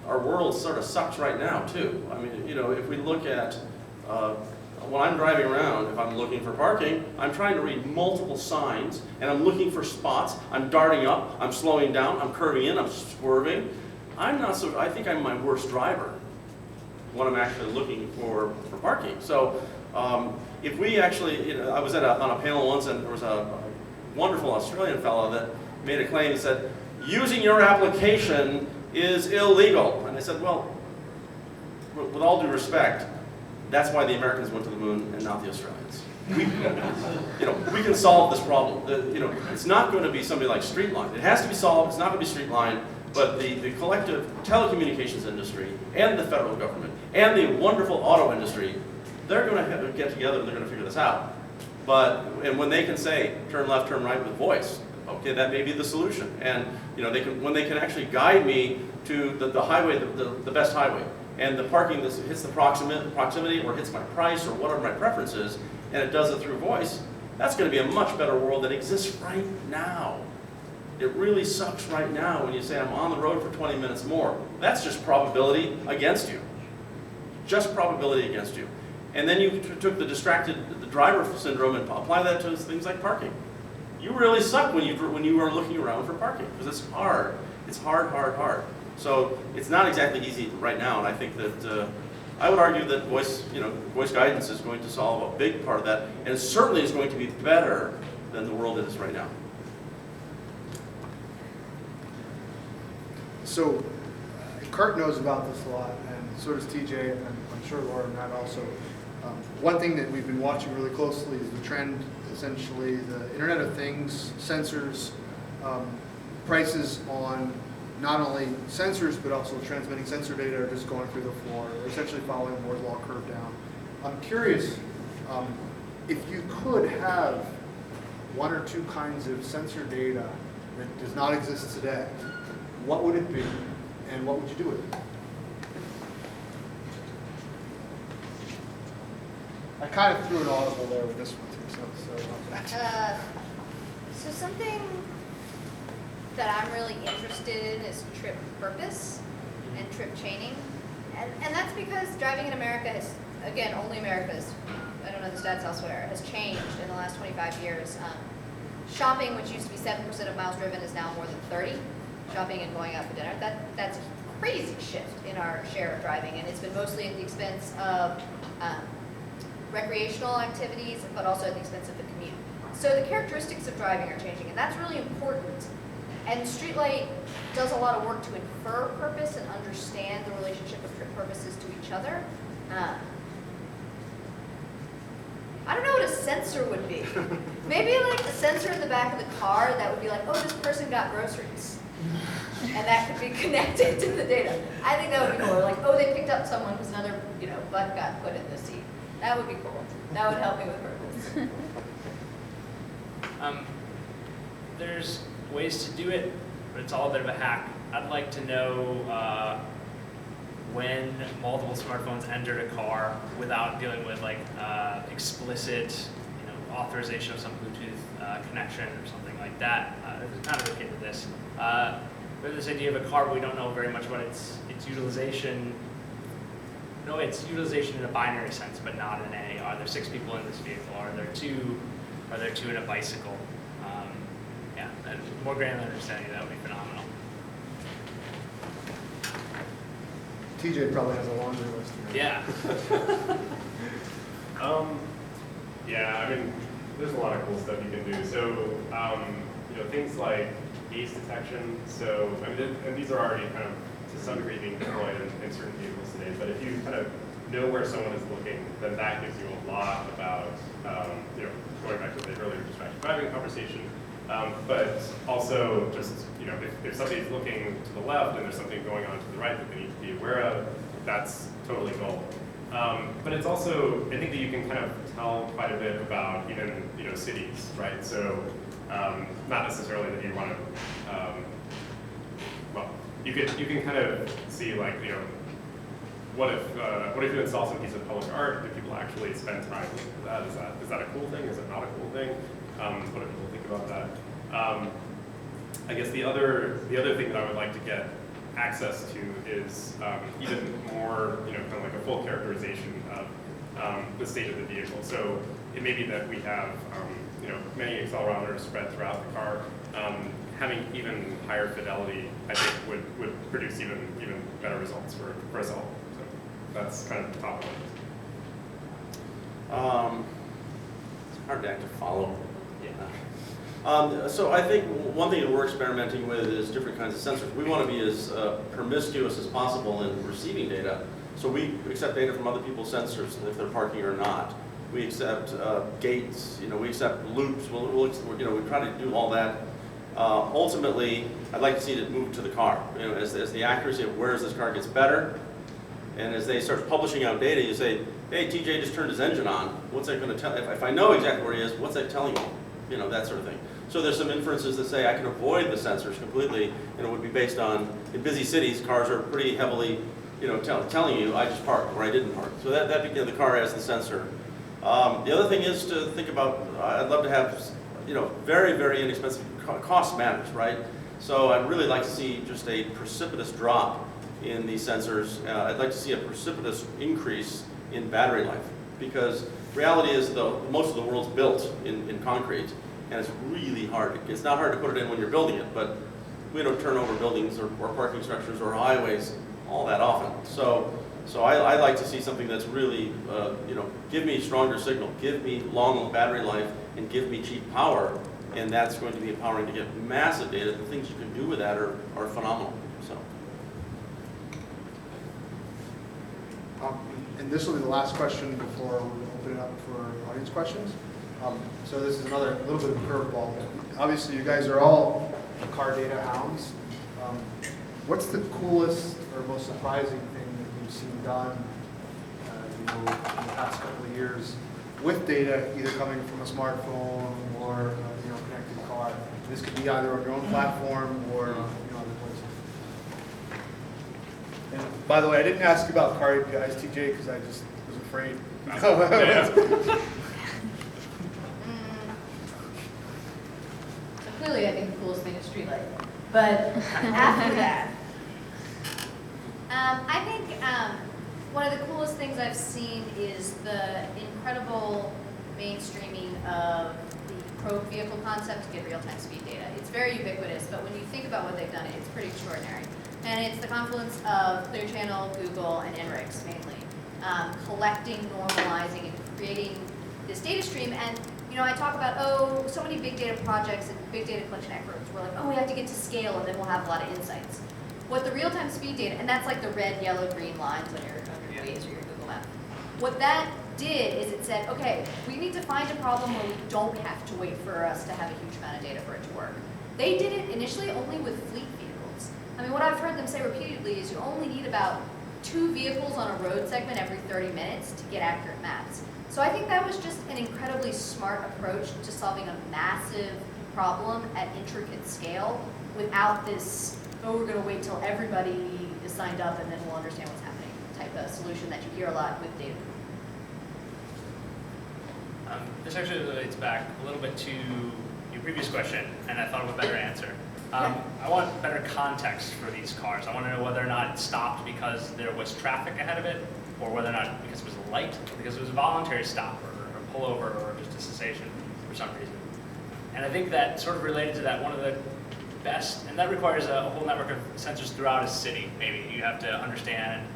Speaker 6: our world sort of sucks right now too. I mean, if we look at when I'm driving around, if I'm looking for parking, I'm trying to read multiple signs, and I'm looking for spots. I'm darting up, I'm slowing down, I'm curving in, I'm swerving. I think I'm my worst driver when I'm actually looking for parking. So if we actually, I was on a panel once, and there was a wonderful Australian fellow that made a claim. He said, using your application is illegal. And I said, well, with all due respect, that's why the Americans went to the moon and not the Australians. We can solve this problem. It's not going to be somebody like StreetLight. It has to be solved. It's not going to be StreetLine, but the collective telecommunications industry and the federal government and the wonderful auto industry, they're going to have to get together and they're going to figure this out. And when they can say turn left, turn right with voice, okay, that may be the solution. And when they can actually guide me to the highway, the best highway, and the parking that hits the proximity or hits my price or whatever my preference is, and it does it through voice, that's going to be a much better world that exists right now. It really sucks right now when you say I'm on the road for 20 minutes more. That's just probability against you. Just probability against you. And then you took the driver syndrome and apply that to things like parking. You really suck when you are looking around for parking, because it's hard. It's hard. So it's not exactly easy right now, and I think that I would argue that voice guidance is going to solve a big part of that, and it certainly is going to be better than the world is right now.
Speaker 2: So Kurt knows about this a lot, and so does TJ, and I'm sure Laura and Matt also. One thing that we've been watching really closely is the trend, essentially, the Internet of Things, sensors, prices on not only sensors, but also transmitting sensor data are just going through the floor. They're essentially following Moore's Law curve down. I'm curious, if you could have one or two kinds of sensor data that does not exist today, what would it be, and what would you do with it? I kind of threw an audible there with this one too, so
Speaker 5: So something that I'm really interested in is trip purpose and trip chaining. And that's because driving in America has, again, only America is, I don't know the stats elsewhere, has changed in the last 25 years. Shopping, which used to be 7% of miles driven, is now more than 30. Shopping and going out for dinner, that's a crazy shift in our share of driving, and it's been mostly at the expense of recreational activities, but also at the expense of the commute. So the characteristics of driving are changing, and that's really important. And StreetLight does a lot of work to infer purpose and understand the relationship of trip purposes to each other. I don't know what a sensor would be. Maybe like a sensor in the back of the car that would be like, oh, this person got groceries. And that could be connected to the data. I think that would be cool. Or like, oh, they picked up someone because another, butt got put in the seat. That would be cool. That would help me with purpose.
Speaker 1: There's ways to do it, but it's all a bit of a hack. I'd like to know when multiple smartphones entered a car without dealing with like explicit, authorization of some Bluetooth connection or something like that. There's kind of a kid to this. We have this idea of a car, but we don't know very much about its utilization. No, its utilization in a binary sense, but not in a, are there 6 people in this vehicle? Are there two in a bicycle? Yeah, and more granular understanding, that would be phenomenal.
Speaker 2: TJ probably has a laundry list here.
Speaker 1: Yeah.
Speaker 3: Yeah, I mean, there's a lot of cool stuff you can do. So, things like gaze detection. So, and these are already kind of to some degree being deployed in certain vehicles today. But if you kind of know where someone is looking, then that gives you a lot about, going back to the earlier distracted driving conversation. But also just, if somebody's looking to the left and there's something going on to the right that they need to be aware of, that's totally gold. But it's also, I think that you can kind of tell quite a bit about even, cities, right? So not necessarily that you want to, you can kind of see like, what if you install some piece of public art? Do people actually spend time looking at that? Is that a cool thing? Is it not a cool thing? What do people think about that? I guess the other thing that I would like to get access to is even more, kind of like a full characterization of the state of the vehicle. So it may be that we have, many accelerometers spread throughout the car. Having even higher fidelity, I think, would produce even better results for us all. So that's kind of the top one.
Speaker 6: It's hard to actually follow. Yeah. So I think one thing that we're experimenting with is different kinds of sensors. We want to be as promiscuous as possible in receiving data. So we accept data from other people's sensors, if they're parking or not. We accept gates. We accept loops. We try to do all that. Ultimately, I'd like to see it move to the car. As the accuracy of where this car gets better, and as they start publishing out data, you say, hey, TJ just turned his engine on. What's that going to tell? If I know exactly where he is, what's that telling me? That sort of thing. So there's some inferences that say I can avoid the sensors completely, and it would be based on, in busy cities, cars are pretty heavily, telling you I just parked or I didn't park. So that the car has the sensor. The other thing is to think about, I'd love to have, very, very inexpensive, cost matters, right? So I'd really like to see just a precipitous drop in these sensors. I'd like to see a precipitous increase in battery life, because reality is most of the world's built in concrete, and it's really hard. It's not hard to put it in when you're building it, but we don't turn over buildings or parking structures or highways all that often. So I like to see something that's really, give me stronger signal, give me long battery life, and give me cheap power, and that's going to be empowering to get massive data. The things you can do with that are phenomenal. So.
Speaker 2: And this will be the last question before we open it up for audience questions. So this is another little bit of a curveball. Obviously, you guys are all car data hounds. What's the coolest or most surprising thing that you've seen done, in the past couple of years with data, either coming from a smartphone or connected car? This could be either on your own platform or other places. And by the way, I didn't ask you about car APIs, TJ, because I just was afraid.
Speaker 7: So clearly, I think the coolest thing is StreetLight. But after that,
Speaker 5: I think one of the coolest things I've seen is the incredible mainstreaming of the probe vehicle concept to get real-time speed data. It's very ubiquitous, but when you think about what they've done, it's pretty extraordinary. And it's the confluence of Clear Channel, Google, and NRIX mainly, collecting, normalizing, and creating this data stream. And I talk about, oh, so many big data projects and big data collection efforts. We're like, oh, we have to get to scale, and then we'll have a lot of insights. What the real-time speed data, and that's like the red, yellow, green lines on your Waze or your Google map. What that did is it said, okay, we need to find a problem where we don't have to wait for us to have a huge amount of data for it to work. They did it initially only with fleet vehicles. I mean, what I've heard them say repeatedly is you only need about 2 vehicles on a road segment every 30 minutes to get accurate maps. So I think that was just an incredibly smart approach to solving a massive problem at intricate scale without this, oh, we're going to wait till everybody is signed up and then we'll understand what's happening type of solution that you hear a lot with data.
Speaker 1: This actually relates back a little bit to your previous question, and I thought of a better answer. I want better context for these cars. I want to know whether or not it stopped because there was traffic ahead of it, or whether or not because it was a light, or because it was a voluntary stop, or a pullover, or just a cessation for some reason. And I think that sort of related to that, one of the best, and that requires a whole network of sensors throughout a city. Maybe you have to understand,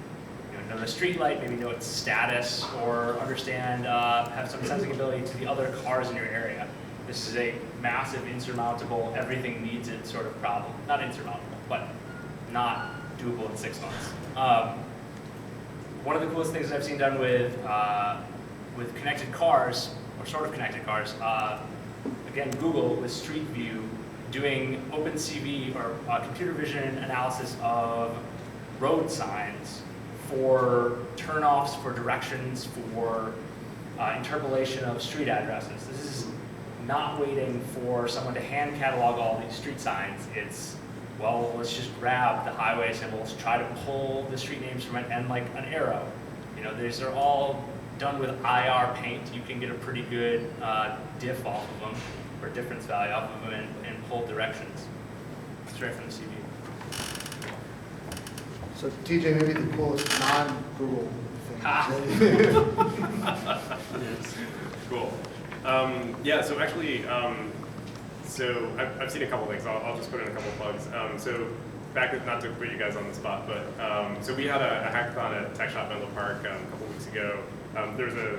Speaker 1: know the street light, maybe know its status, or understand, have some sensing ability to the other cars in your area. This is a massive, insurmountable, everything needs it sort of problem. Not insurmountable, but not doable in 6 months. One of the coolest things I've seen done with connected cars, or sort of connected cars, again, Google with Street View doing OpenCV, or computer vision analysis of road signs for turnoffs, for directions, for interpolation of street addresses. This is not waiting for someone to hand catalog all these street signs. It's, well, let's just grab the highway symbols, try to pull the street names from it, and like an arrow. These are all done with IR paint. You can get a pretty good diff off of them, or difference value off of them, and pull directions straight from the CV.
Speaker 2: So TJ, maybe the coolest non-Google thing.
Speaker 3: Cool. Yeah, so actually, so I've seen a couple things. I'll just put in a couple plugs. So back, not to put you guys on the spot, but so we had a hackathon at Tech Shop Menlo Park a couple weeks ago. There was a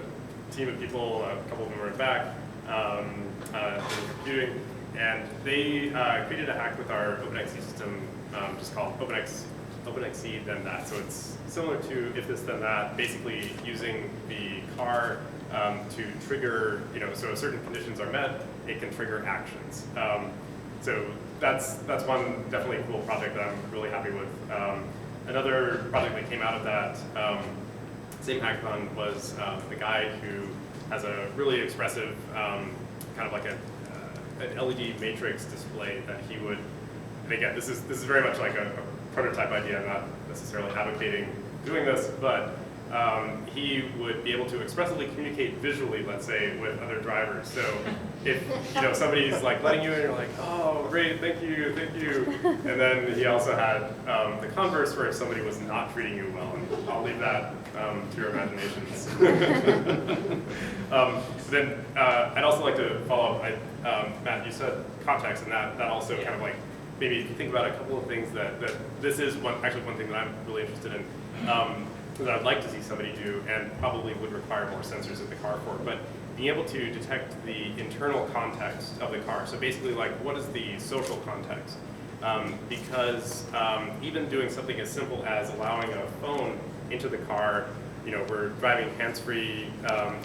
Speaker 3: team of people, a couple of them were in back, in computing, and they created a hack with our OpenXC system, just called OpenXC then that. So it's similar to if this then that, basically using the car to trigger, so if certain conditions are met, it can trigger actions. So that's one definitely cool project that I'm really happy with. Another project that came out of that same hackathon was the guy who has a really expressive kind of like an LED matrix display that he would, and again, this is very much like a prototype idea. I'm not necessarily advocating doing this, but he would be able to expressively communicate visually, let's say, with other drivers. So if somebody's like letting you in, you're like, oh great, thank you, and then he also had the converse where somebody was not treating you well, and I'll leave that to your imaginations. Then I'd also like to follow up. Matt, you said context, and that also kind of like maybe think about a couple of things that this is one thing that I'm really interested in. That I'd like to see somebody do, and probably would require more sensors in the car for, but being able to detect the internal context of the car. So basically, like, what is the social context? Because even doing something as simple as allowing a phone into the car, we're driving hands-free,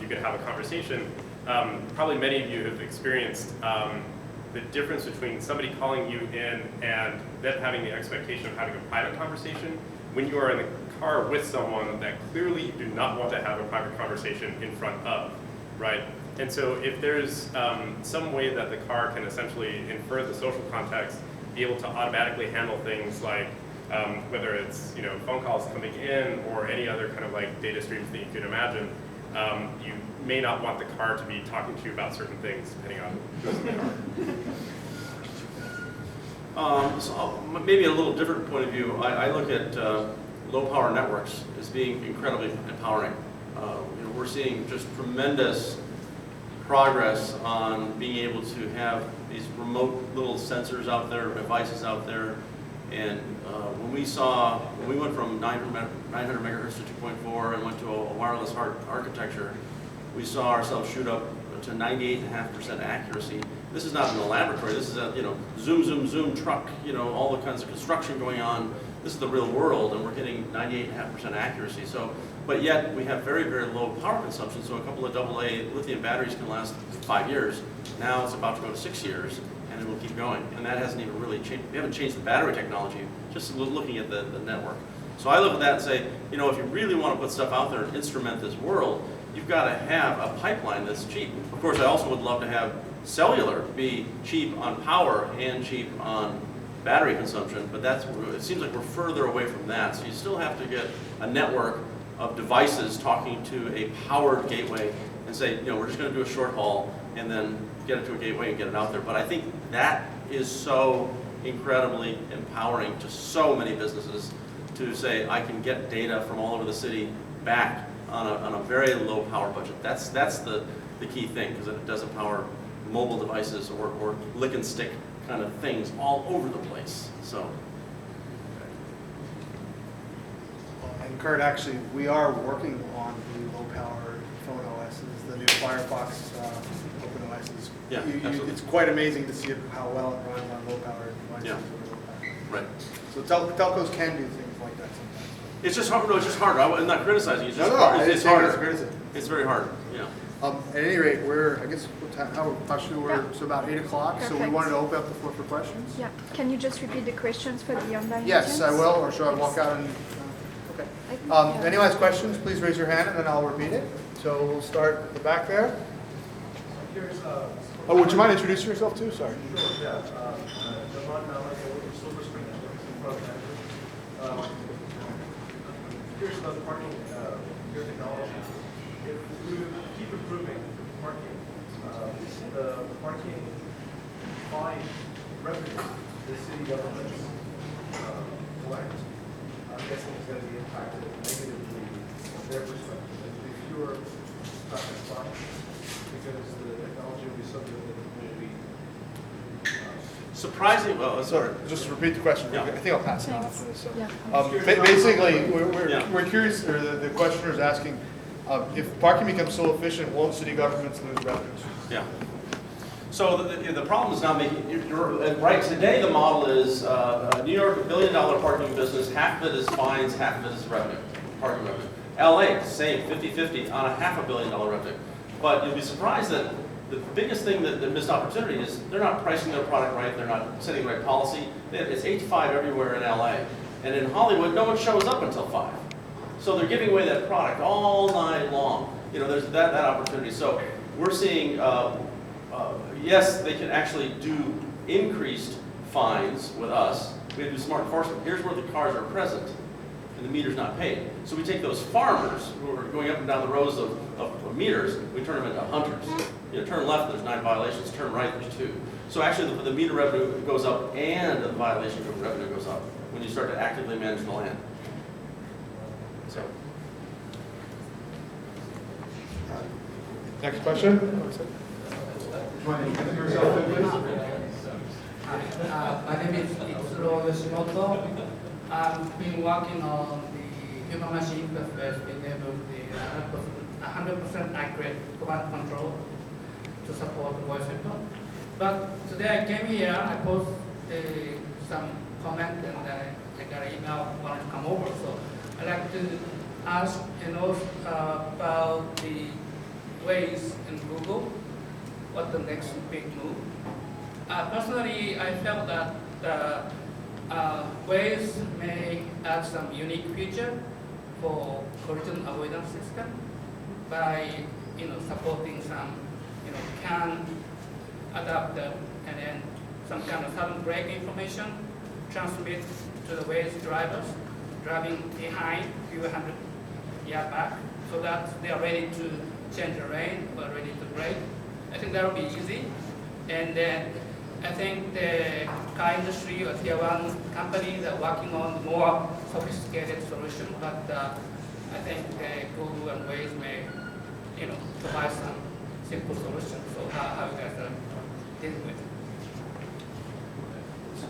Speaker 3: you could have a conversation. Probably many of you have experienced the difference between somebody calling you in and them having the expectation of having a private conversation when you are in the car with someone that clearly you do not want to have a private conversation in front of, right? And so if there's some way that the car can essentially infer the social context, be able to automatically handle things like whether it's phone calls coming in or any other kind of like data streams that you could imagine, you may not want the car to be talking to you about certain things depending on who's in the car.
Speaker 6: So maybe a little different point of view. I look at low power networks as being incredibly empowering. We're seeing just tremendous progress on being able to have these remote little sensors out there, devices out there. And when we went from 900 megahertz to 2.4 and went to a wireless architecture, we saw ourselves shoot up to 98.5% accuracy. This is not in the laboratory. This is a zoom, zoom, zoom truck. All the kinds of construction going on. This is the real world, and we're hitting 98.5% accuracy. So, but yet we have very, very low power consumption. So a couple of AA lithium batteries can last 5 years. Now it's about to go to 6 years, and it will keep going. And that hasn't even really changed. We haven't changed the battery technology. Just looking at the network. So I look at that and say, if you really want to put stuff out there and instrument this world, you've got to have a pipeline that's cheap. Of course, I also would love to have cellular be cheap on power and cheap on battery consumption, but it seems like we're further away from that. So you still have to get a network of devices talking to a powered gateway and say, we're just going to do a short haul and then get it to a gateway and get it out there. But I think that is so incredibly empowering to so many businesses to say, I can get data from all over the city back on a very low power budget. That's the key thing, because it does empower mobile devices or lick and stick kind of things all over the place. So.
Speaker 2: And Kurt, actually, we are working on the low-power phone OSs, the new Firefox open OSs.
Speaker 6: Yeah, absolutely.
Speaker 2: It's quite amazing to see how well it runs on low-power devices.
Speaker 6: Yeah. Right.
Speaker 2: So telcos can do things like that sometimes.
Speaker 6: It's just hard. No, it's just hard. I'm not criticizing. It's just
Speaker 2: No,
Speaker 6: hard. It's hard.
Speaker 2: It's
Speaker 6: very hard. Yeah.
Speaker 2: At any rate, I guess, it's about 8 o'clock, so we
Speaker 8: Perfect.
Speaker 2: wanted to open up the floor for questions.
Speaker 8: Yeah, can you just repeat the questions for the online
Speaker 2: Yes, I
Speaker 8: audience?
Speaker 2: will, or should I walk out and, okay.
Speaker 8: I think, yeah.
Speaker 2: Anyone has questions, please raise your hand and then I'll repeat it. So we'll start at the back there. Would you mind introducing yourself too? Sorry.
Speaker 9: Sure, yeah. John Malik, I work for Silver Spring Networks in product management. Curious about the parking, your technology. If we keep improving parking, the parking fine revenue the city government collect, I'm guessing is going to be impacted negatively from their perspective. There'll be fewer traffic fines because the technology will be something that will be
Speaker 6: Surprising. Well, sorry.
Speaker 2: Just repeat the question.
Speaker 6: Yeah.
Speaker 2: I think I'll pass it on after this. So.
Speaker 8: Yeah.
Speaker 2: Basically,
Speaker 6: Yeah.
Speaker 2: we're curious, or the questioner is asking, if parking becomes so efficient, won't city governments lose revenues?
Speaker 6: Yeah. So the problem is not making, you're right, today the model is New York, $1 billion parking business, half of it is fines, half of it is revenue, parking revenue. LA, same, 50-50 on a $500 million revenue. But you'll be surprised that the biggest thing that missed opportunity is they're not pricing their product right, they're not setting the right policy. It's 8 to 5 everywhere in LA. And in Hollywood, no one shows up until 5. So they're giving away that product all night long. There's that opportunity. So we're seeing, yes, they can actually do increased fines with us. We have to do smart enforcement. Here's where the cars are present and the meter's not paid. So we take those farmers who are going up and down the rows of meters, we turn them into hunters. Turn left, there's 9 violations. Turn right, there's 2. So actually the meter revenue goes up and the violation revenue goes up when you start to actively manage the land. So.
Speaker 2: Next question?
Speaker 10: My name is Itsuro Yoshimoto. I've been working on the human machine interface, being able to 100% accurate command control to support the voice input. But today I came here, I posted some comment and I got an email when I come over. So I'd like to ask about the ways in Google, what the next big move. Personally, I felt that Waze may add some unique feature for collision avoidance system by supporting some can adapt them, and then some kind of sudden brake information transmit to the Waze drivers driving behind few hundred yards back, so that they are ready to change the lane or ready to brake. I think that will be easy. And then I think the car industry or tier one companies are working on more sophisticated solution, but I think Google and Waze may, provide some simple solutions. So how you guys are dealing with it?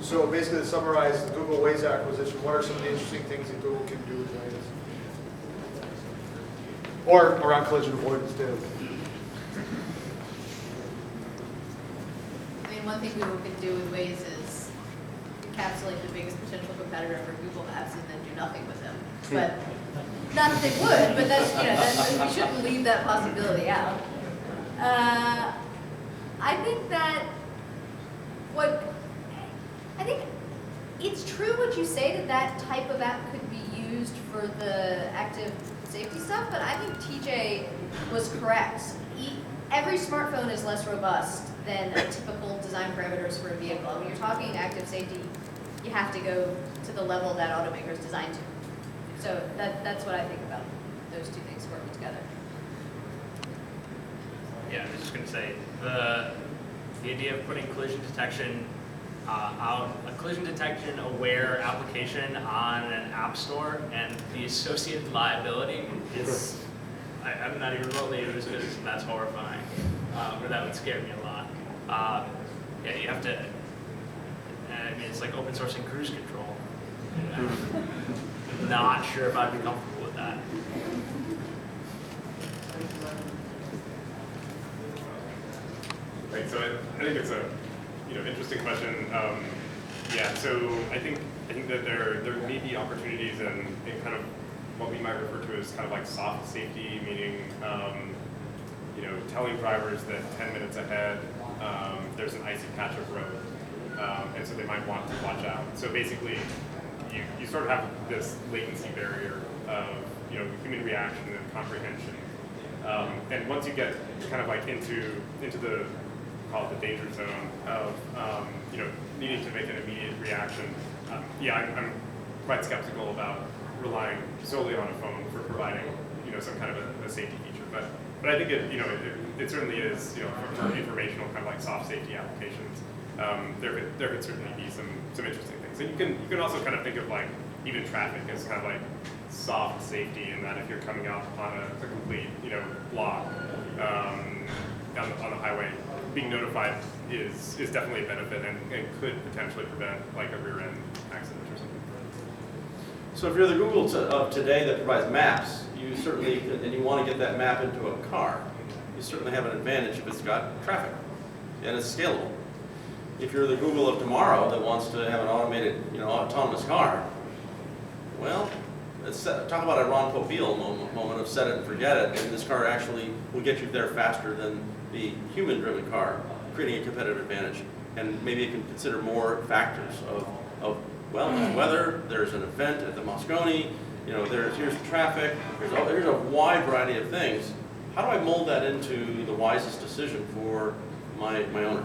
Speaker 2: So basically, to summarize the Google Waze acquisition, what are some of the interesting things that Google can do with Waze? Or around collision avoidance too.
Speaker 7: I mean, one thing Google can do with Waze is encapsulate the biggest potential competitor for Google Maps and then do nothing with them. But not that they would, but that's, we shouldn't leave that possibility out. I think it's true what you say, that type of app could be used for the active safety stuff, but I think TJ was correct. Every smartphone is less robust than a typical design parameters for a vehicle. When you're talking active safety, you have to go to the level that automakers designed to. So that's what I think about those two things working together.
Speaker 1: Yeah, I was just going to say, the idea of putting collision detection, a collision detection aware application on an app store and the associated liability is, I'm not even remotely as good as that's horrifying, or that would scare me a lot. Yeah, you have to, I mean, it's like open sourcing cruise control. I'm not sure if I'd be comfortable with that.
Speaker 3: Right, so I think it's a interesting question. Yeah, so I think that there may be opportunities in kind of what we might refer to as kind of like soft safety, meaning telling drivers that 10 minutes ahead there's an icy patch of road, and so they might want to watch out. So basically, you sort of have this latency barrier of human reaction and comprehension, and once you get kind of like into the call it the danger zone of needing to make an immediate reaction. Yeah, I'm quite skeptical about relying solely on a phone for providing some kind of a safety feature. But I think it certainly is for informational kind of like soft safety applications. There could certainly be some interesting things. And you can also kind of think of like even traffic as kind of like soft safety, in that if you're coming out on a complete block on the highway, being notified is definitely a benefit and could potentially prevent like a rear end accident or something.
Speaker 6: So if you're the Google of today that provides maps, you certainly, and you want to get that map into a car, you certainly have an advantage if it's got traffic and it's scalable. If you're the Google of tomorrow that wants to have an automated, autonomous car, well, talk about a Ron Popeil moment of set it and forget it, and this car actually will get you there faster than the human-driven car, creating a competitive advantage. And maybe you can consider more factors of well, there's weather, there's an event at the Moscone, here's traffic, there's a wide variety of things. How do I mold that into the wisest decision for my owner?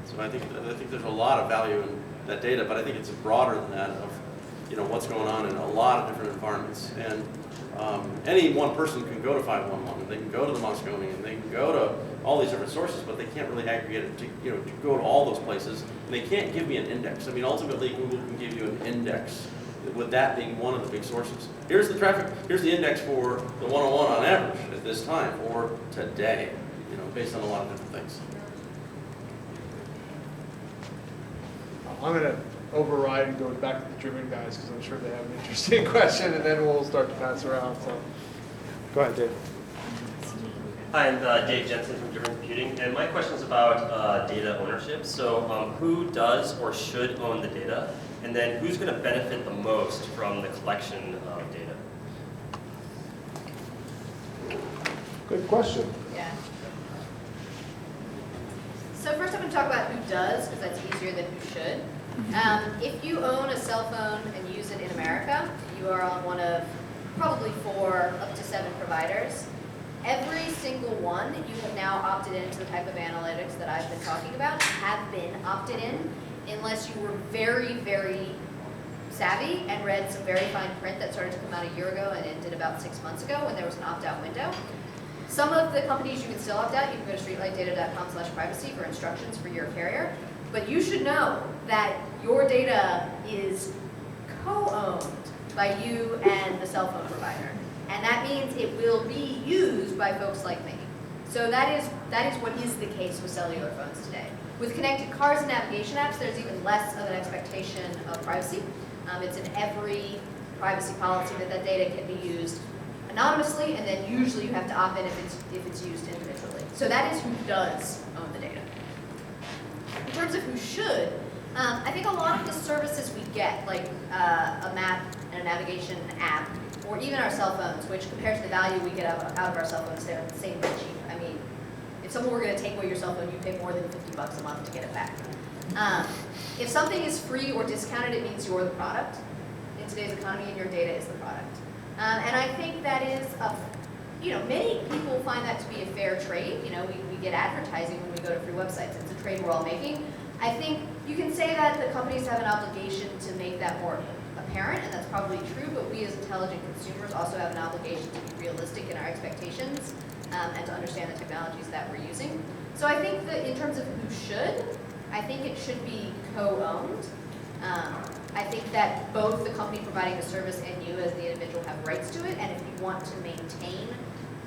Speaker 6: So I think there's a lot of value in that data, but I think it's broader than that of what's going on in a lot of different environments. And any one person can go to 511, and they can go to the Moscone, and they can go to all these different sources, but they can't really aggregate it to go to all those places. And they can't give me an index. I mean, ultimately, Google can give you an index, with that being one of the big sources. Here's the traffic. Here's the index for the 101 on average at this time or today. Based on a lot of different things.
Speaker 2: I'm going to override and go back to the driven guys because I'm sure they have an interesting question, and then we'll start to pass around. So, go ahead, Dave.
Speaker 11: Hi, I'm Dave Jensen from Driven Computing, and my question is about data ownership. So, who does or should own the data, and then who's going to benefit the most from the collection of data?
Speaker 2: Good question.
Speaker 5: Yeah. So first I'm going to talk about who does, because that's easier than who should. If you own a cell phone and use it in America, you are on one of probably 4 up to 7 providers.
Speaker 7: every single one you have now opted into the type of analytics that I've been talking about have been opted in, unless you were very, very savvy and read some very fine print that started to come out a year ago and ended about 6 months ago when there was an opt-out window. Some of the companies you can still opt out. You can go to streetlightdata.com/privacy for instructions for your carrier. But you should know that your data is co-owned by you and the cell phone provider. And that means it will be used by folks like me. So that is what is the case with cellular phones today. With connected cars and navigation apps, there's even less of an expectation of privacy. It's in every privacy policy that data can be used anonymously, and then usually you have to opt in if it's used individually. So that is who does own the data. In terms of who should, I think a lot of the services we get, like a map and a navigation app, or even our cell phones, which compared to the value we get out of our cell phones, they're insanely cheap. I mean, if someone were going to take away your cell phone, you pay more than $50 a month to get it back. If something is free or discounted, it means you're the product in today's economy, and your data is the product. And I think that is many people find that to be a fair trade. We get advertising when we go to free websites. It's a trade we're all making. I think you can say that the companies have an obligation to make that more apparent, and that's probably true, but we as intelligent consumers also have an obligation to be realistic in our expectations and to understand the technologies that we're using. So I think that in terms of who should, I think it should be co-owned. I think that both the company providing the service and you as the individual have rights to it, and if you want to maintain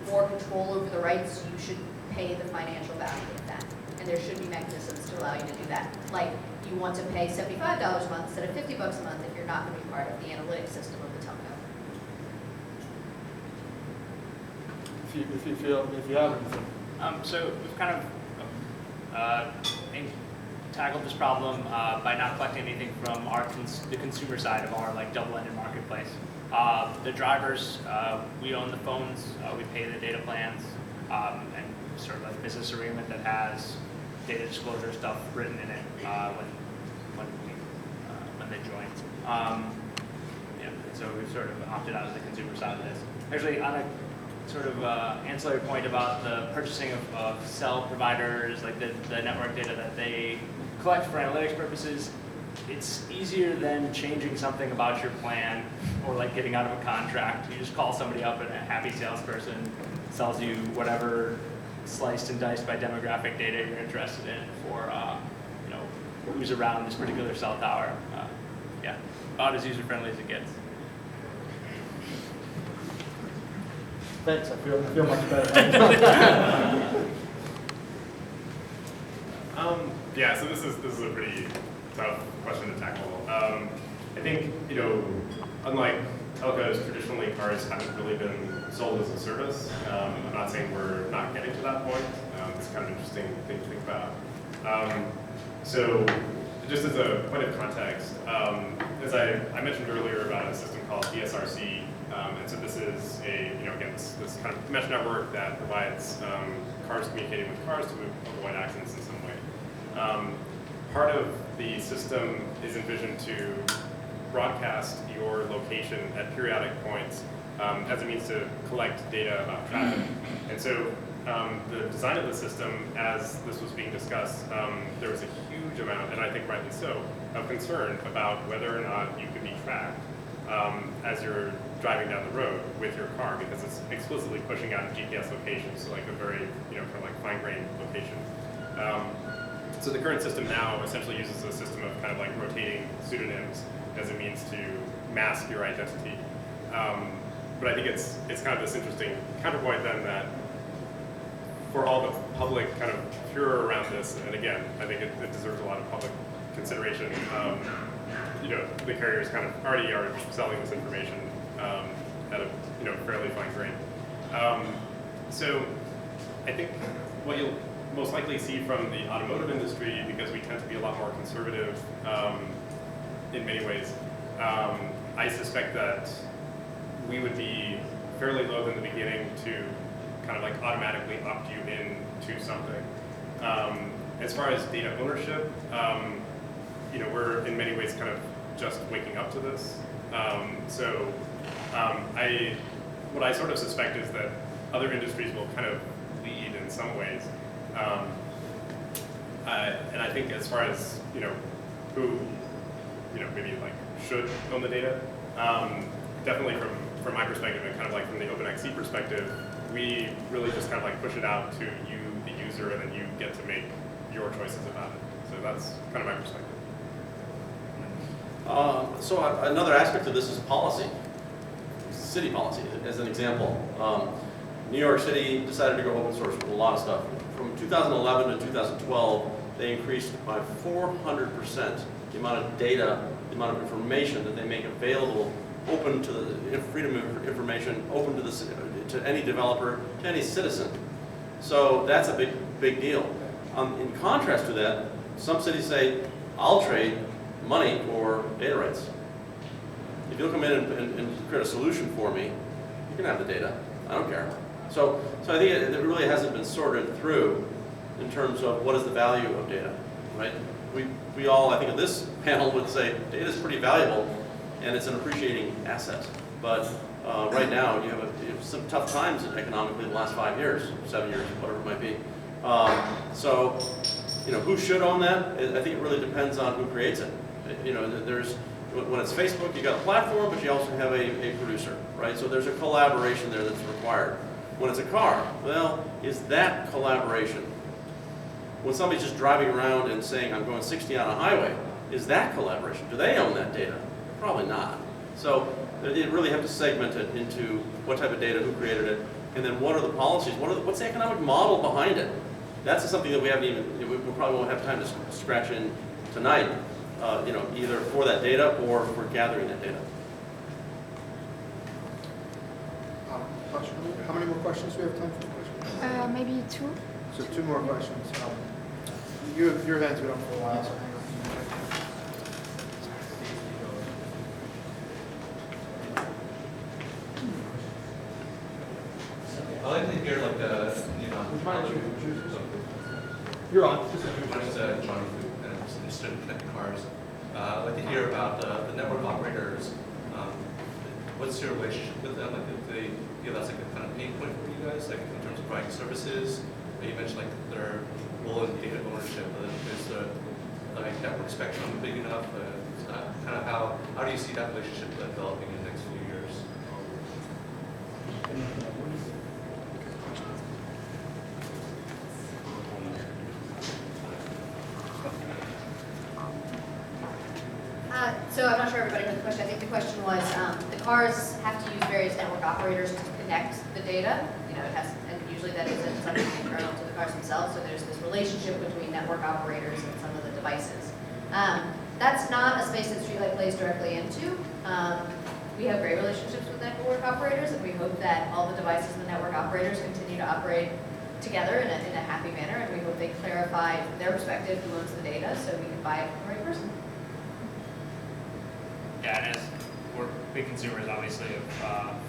Speaker 7: more control over the rights, you should pay the financial value of that. And there should be mechanisms to allow you to do that. Like, you want to pay $75 a month instead of $50 a month if you're not going to be part of the analytics system of the telco.
Speaker 4: If you have anything.
Speaker 1: So we've kind of tackled this problem by not collecting anything from the consumer side of our double-ended marketplace. The drivers, we own the phones, we pay the data plans, and sort of a business agreement that has data disclosure stuff written in it when they join. So we've sort of opted out of the consumer side of this. Actually, on a sort of ancillary point about the purchasing of cell providers, like the network data that they collect for analytics purposes, it's easier than changing something about your plan or getting out of a contract. You just call somebody up and a happy salesperson sells you whatever sliced and diced by demographic data you're interested in for who's around this particular cell tower. About as user-friendly as it gets.
Speaker 4: Thanks, I feel much better.
Speaker 3: Yeah, so this is a pretty tough question to tackle. I think, unlike telcos, traditionally cars haven't really been sold as a service. I'm not saying we're not getting to that point. It's kind of an interesting thing to think about. So just as a point of context, as I mentioned earlier about a system called DSRC, and so this is again, this kind of mesh network that provides cars communicating with cars to avoid accidents in some way. Part of the system is envisioned to broadcast your location at periodic points as a means to collect data about traffic. And so the design of the system, as this was being discussed, there was a huge amount, and I think rightly so, of concern about whether or not you could be tracked as you're driving down the road with your car, because it's explicitly pushing out a GPS location, so a very kind of fine-grained location. So the current system now essentially uses a system of kind of rotating pseudonyms as a means to mask your identity. But I think it's kind of this interesting counterpoint then that for all the public kind of furor around this, and again, I think it deserves a lot of public consideration. The carriers kind of already are selling this information at a fairly fine grain. So I think what you'll most likely see from the automotive industry, because we tend to be a lot more conservative in many ways, I suspect that we would be fairly loath in the beginning to kind of automatically opt you in to something. As far as data ownership, we're in many ways kind of just waking up to this. What I sort of suspect is that other industries will kind of lead in some ways. And I think as far as, who, maybe like should own the data, definitely from my perspective and kind of like from the OpenXC perspective, we really just kind of like push it out to you, the user, and then you get to make your choices about it. So that's kind of my perspective.
Speaker 6: So another aspect of this is policy, city policy, as an example. New York City decided to go open source with a lot of stuff. From 2011 to 2012, they increased by 400% the amount of data, the amount of information that they make available, open to the freedom of information, open to any developer, to any citizen. So that's a big deal. In contrast to that, some cities say, I'll trade money for data rights. If you'll come in and create a solution for me, you can have the data. I don't care. So I think it really hasn't been sorted through in terms of what is the value of data, right? We all, I think, in this panel would say data is pretty valuable and it's an appreciating asset. But right now, you have some tough times economically the last 5 years, 7 years, whatever it might be. So, who should own that? I think it really depends on who creates it. When it's Facebook, you got a platform, but you also have a producer, right? So there's a collaboration there that's required. When it's a car, well, is that collaboration? When somebody's just driving around and saying, I'm going 60 on a highway, is that collaboration? Do they own that data? Probably not. So you really have to segment it into what type of data, who created it, and then what are the policies, what's the economic model behind it? That's something that we haven't even, we probably won't have time to scratch in tonight, either for that data or for gathering that data.
Speaker 4: How many more questions do we have time for?
Speaker 8: Maybe 2.
Speaker 2: So 2 more questions. Your hand's been up for a while, so hang on.
Speaker 9: I like to hear like
Speaker 2: You're on.
Speaker 9: My name is Johnny Fu, and I'm interested in connected cars. I'd like to hear about the network operators. What's your relationship with them? Like, if they feel that's like a kind of pain point for you guys, like in terms of providing services. You mentioned like their role in data ownership. Is the network spectrum big enough? Kind of how do you see that relationship developing in the next few years?
Speaker 7: So I'm not sure everybody heard the question. I think the question was, the cars have to use various network operators to connect the data. And usually that is something internal to the cars themselves. So there's this relationship between network operators and some of the devices. That's not a space that StreetLight plays directly into. We have great relationships with network operators, and we hope that all the devices and the network operators continue to operate together in a happy manner. And we hope they clarify from their perspective who owns the data, so we can buy it from the right person.
Speaker 1: Yeah, and as we're big consumers, obviously, of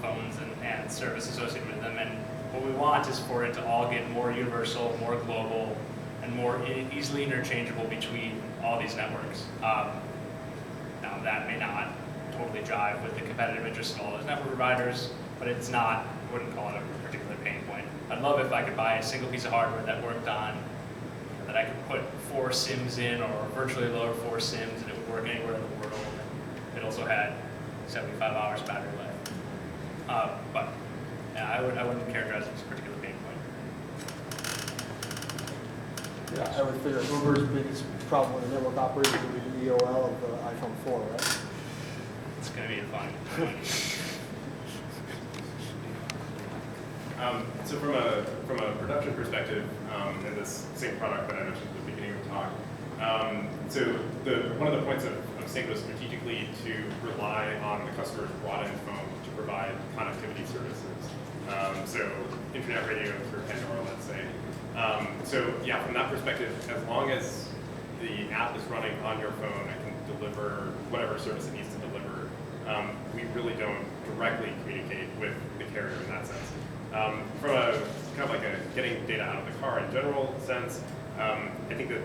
Speaker 1: phones and service associated with them, and what we want is for it to all get more universal, more global, and more easily interchangeable between all these networks. Now, that may not totally jive with the competitive interests of all those network providers, but it's not, I wouldn't call it a particular pain point. I'd love if I could buy a single piece of hardware that worked on, that I could put 4 SIMs in, or virtually load 4 SIMs, and it would work anywhere in the world. It also had 75 hours battery life. But yeah, I wouldn't characterize it as a particular pain point.
Speaker 4: Yeah, I would figure Uber's biggest problem with the network operators would be the EOL of the iPhone 4, right?
Speaker 1: It's going to be fun.
Speaker 3: So from a production perspective, in this same product that I mentioned at the beginning of the talk, so one of the points of Sync was strategically to rely on the customer's broad-end phone to provide connectivity services. So internet radio through Pandora, let's say. So yeah, from that perspective, as long as the app is running on your phone, it can deliver whatever service it needs to deliver. We really don't directly communicate with the carrier in that sense. From a kind of like a getting data out of the car in general sense, I think that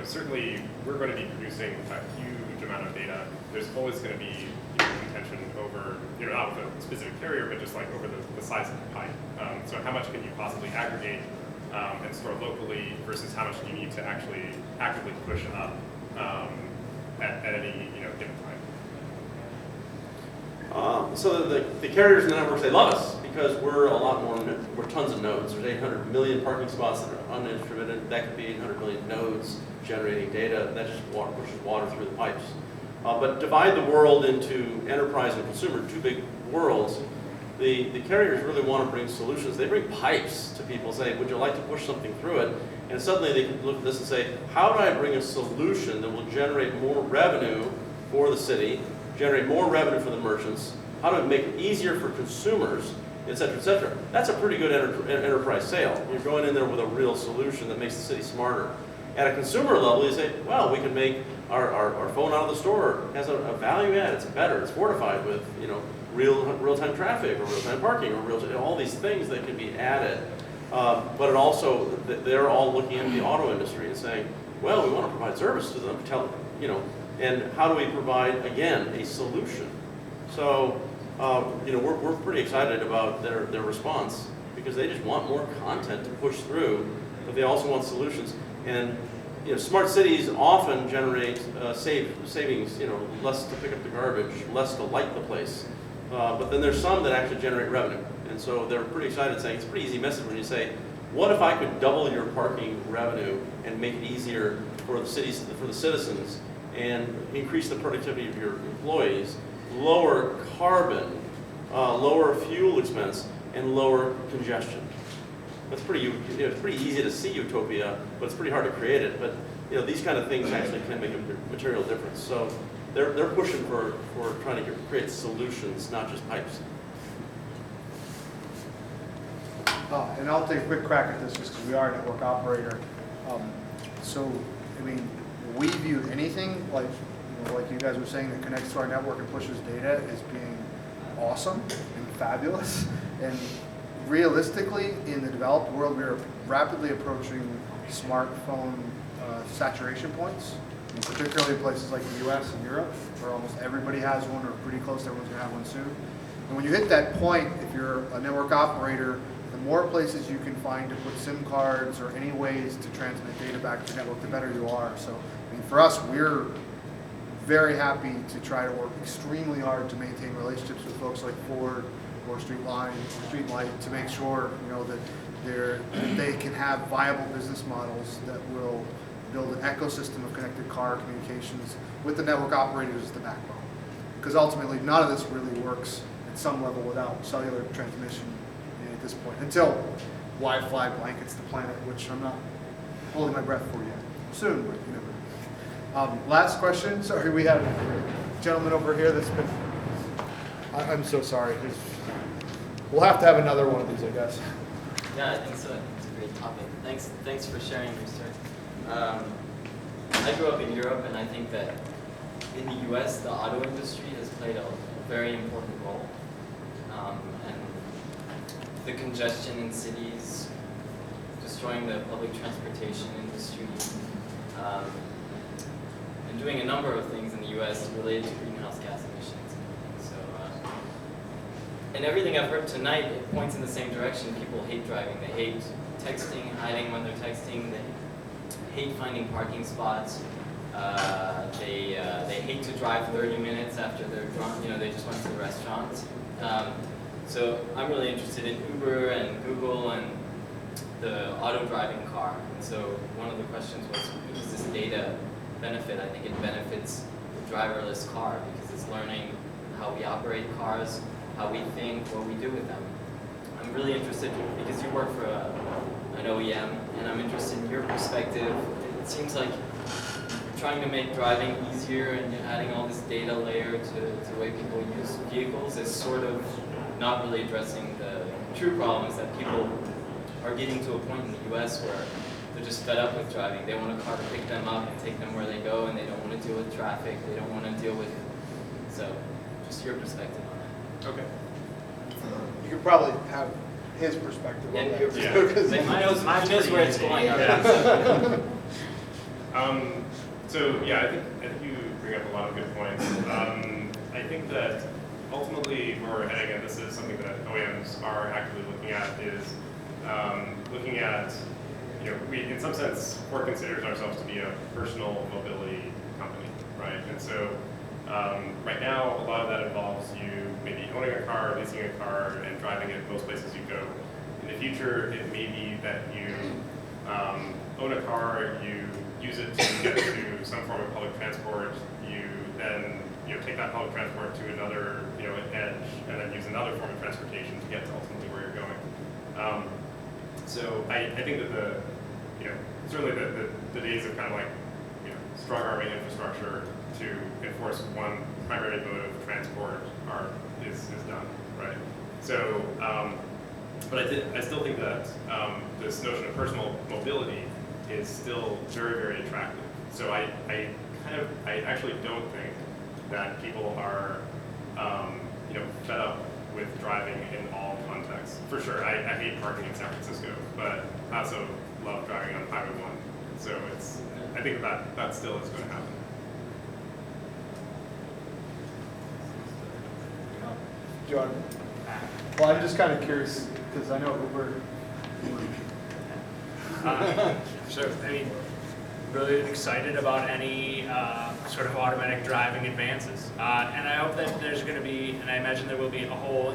Speaker 3: certainly we're going to be producing a huge amount of data there's always going to be contention over, not with a specific carrier, but just like over the size of the pipe. So how much can you possibly aggregate and store locally versus how much do you need to actually actively push up at any given time?
Speaker 6: So the carriers and the networks, they love us because we're a lot more, we're tons of nodes. There's 800 million parking spots that are unintermittent. That could be 800 million nodes generating data. That just pushes water through the pipes. But divide the world into enterprise and consumer, two big worlds. The carriers really want to bring solutions. They bring pipes to people, say, would you like to push something through it? And suddenly they can look at this and say, how do I bring a solution that will generate more revenue for the city, generate more revenue for the merchants, how to make it easier for consumers, et cetera, et cetera. That's a pretty good enterprise sale. You're going in there with a real solution that makes the city smarter. At a consumer level, you say, well, we can make our phone out of the store has a value add. It's better. It's fortified with real-time traffic or real-time parking or all these things that can be added. But it also, they're all looking at the auto industry and saying, well, we want to provide service to them. And how do we provide, again, a solution? So, we're pretty excited about their response because they just want more content to push through, but they also want solutions. And smart cities often generate savings. Less to pick up the garbage, less to light the place. But then there's some that actually generate revenue, and so they're pretty excited, saying it's a pretty easy message when you say, what if I could double your parking revenue and make it easier for the cities, for the citizens, and increase the productivity of your employees, lower carbon, lower fuel expense, and lower congestion. That's it's pretty easy to see utopia, but it's pretty hard to create it. But these kind of things actually can make a material difference. So they're pushing for trying to create solutions, not just pipes.
Speaker 2: And I'll take a quick crack at this just because we are a network operator. We view anything like you guys were saying that connects to our network and pushes data as being awesome and fabulous. And realistically, in the developed world, we are rapidly approaching smartphone saturation points, and particularly in places like the US and Europe, where almost everybody has one or pretty close to everyone's going to have one soon. And when you hit that point, if you're a network operator, the more places you can find to put SIM cards or any ways to transmit data back to your network, the better you are. So, for us, we're very happy to try to work extremely hard to maintain relationships with folks like Ford or Streetline or StreetLight to make sure that they can have viable business models that will build an ecosystem of connected car communications with the network operators as the backbone. Because ultimately, none of this really works at some level without cellular transmission at this point, until Wi-Fi blankets the planet, which I'm not holding my breath for yet. Soon, but you never know. Last question. Sorry, we have a gentleman over here that's been. I'm so sorry. We'll have to have another one of these, I guess.
Speaker 12: Yeah, I think so. It's a great topic. Thanks for sharing your story. I grew up in Europe, and I think that in the US, the auto industry has played a very important role. And the congestion in cities, destroying the public transportation industry, and doing a number of things in the US related to greenhouse gas emissions. So, and everything I've heard tonight, it points in the same direction. People hate driving. They hate texting, hiding when they're texting. They hate finding parking spots. They hate to drive 30 minutes after they're drunk. They just went to the restaurant. So I'm really interested in Uber and Google and the auto driving car. And so one of the questions was, who does this data benefit? I think it benefits the driverless car because it's learning how we operate cars, how we think, what we do with them. I'm really interested because you work for an OEM, and I'm interested in your perspective. It seems like trying to make driving easier and adding all this data layer to the way people use vehicles is sort of not really addressing the true problems that people are getting to a point in the US where they're just fed up with driving. They want a car to pick them up and take them where they go, and they don't want to deal with traffic. They don't want to deal with. So, just your perspective on that.
Speaker 3: Okay.
Speaker 2: You could probably have his perspective on that.
Speaker 12: Your perspective. Mine knows where it's going.
Speaker 3: So yeah, I think you bring bring up a lot of good points. I think that ultimately where we're heading, and this is something that OEMs are actively looking at, is looking at, we, in some sense, Ford considers ourselves to be a personal mobility company, right? And so right now, a lot of that involves you maybe owning a car, leasing a car, and driving it most places you go. In the future, it may be that you own a car, you use it to get to some form of public transport, you then take that public transport to another edge, and then use another form of transportation to get to ultimately where you're going. So I think that certainly the days of kind of like strong arming infrastructure to enforce one primary mode of transport is done, right? So, but I still think that this notion of personal mobility is still very, very attractive. So I actually don't think that people are fed up with driving in all contexts. For sure, I hate parking in San Francisco, but I also love driving on Highway 1. So I think that still is going to happen.
Speaker 4: John, well, I'm just kind of curious, because I know Uber.
Speaker 1: So, I mean, really excited about any sort of automatic driving advances. And I hope that there's going to be, and I imagine there will be a whole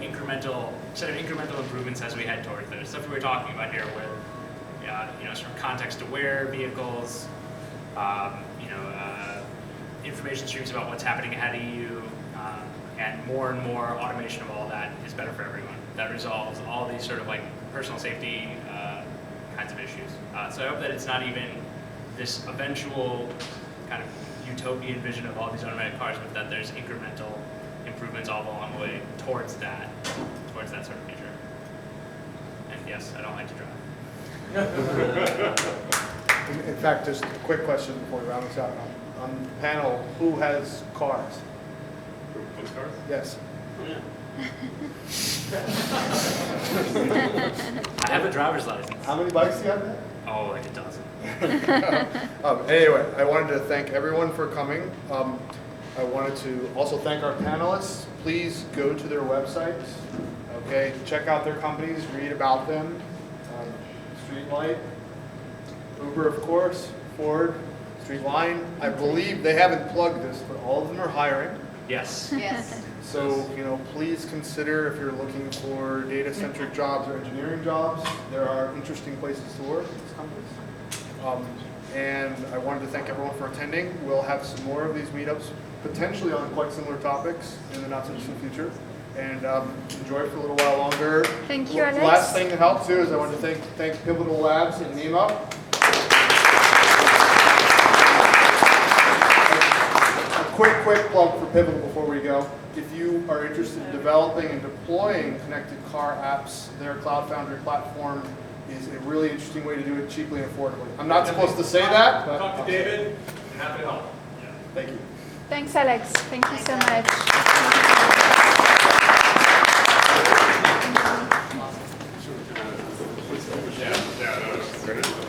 Speaker 1: set of incremental improvements as we head towards there. Stuff we were talking about here with, sort of context-aware vehicles, information streams about what's happening ahead of you, and more automation of all that is better for everyone. That resolves all these sort of like personal safety kinds of issues. So I hope that it's not even this eventual kind of utopian vision of all these automatic cars, but that there's incremental improvements all along the way towards that sort of future. And yes, I don't like to drive.
Speaker 2: In fact, just a quick question before we round this out. On the panel, who has cars?
Speaker 3: Who's cars?
Speaker 2: Yes.
Speaker 1: I have a driver's license.
Speaker 2: How many bikes do you have now?
Speaker 1: Oh, like a dozen.
Speaker 2: Anyway, I wanted to thank everyone for coming. I wanted to also thank our panelists. Please go to their websites, okay? Check out their companies, read about them. StreetLight, Uber, of course, Ford, StreetLine. I believe they haven't plugged this, but all of them are hiring.
Speaker 1: Yes.
Speaker 7: Yes.
Speaker 2: So, please consider if you're looking for data-centric jobs or engineering jobs, there are interesting places to work in these companies. And I wanted to thank everyone for attending. We'll have some more of these meetups, potentially on quite similar topics in the not-so-distant future. And enjoy it for a little while longer.
Speaker 8: Thank you, Alex.
Speaker 2: Last thing that helps too is I want to thank Pivotal Labs and NEMA. A quick plug for Pivotal before we go. If you are interested in developing and deploying connected car apps, their Cloud Foundry platform is a really interesting way to do it cheaply and affordably. I'm not supposed to say that, but
Speaker 3: Talk to David, and happy to help.
Speaker 2: Thank you.
Speaker 8: Thanks, Alex. Thank you so much.
Speaker 3: Yeah, no,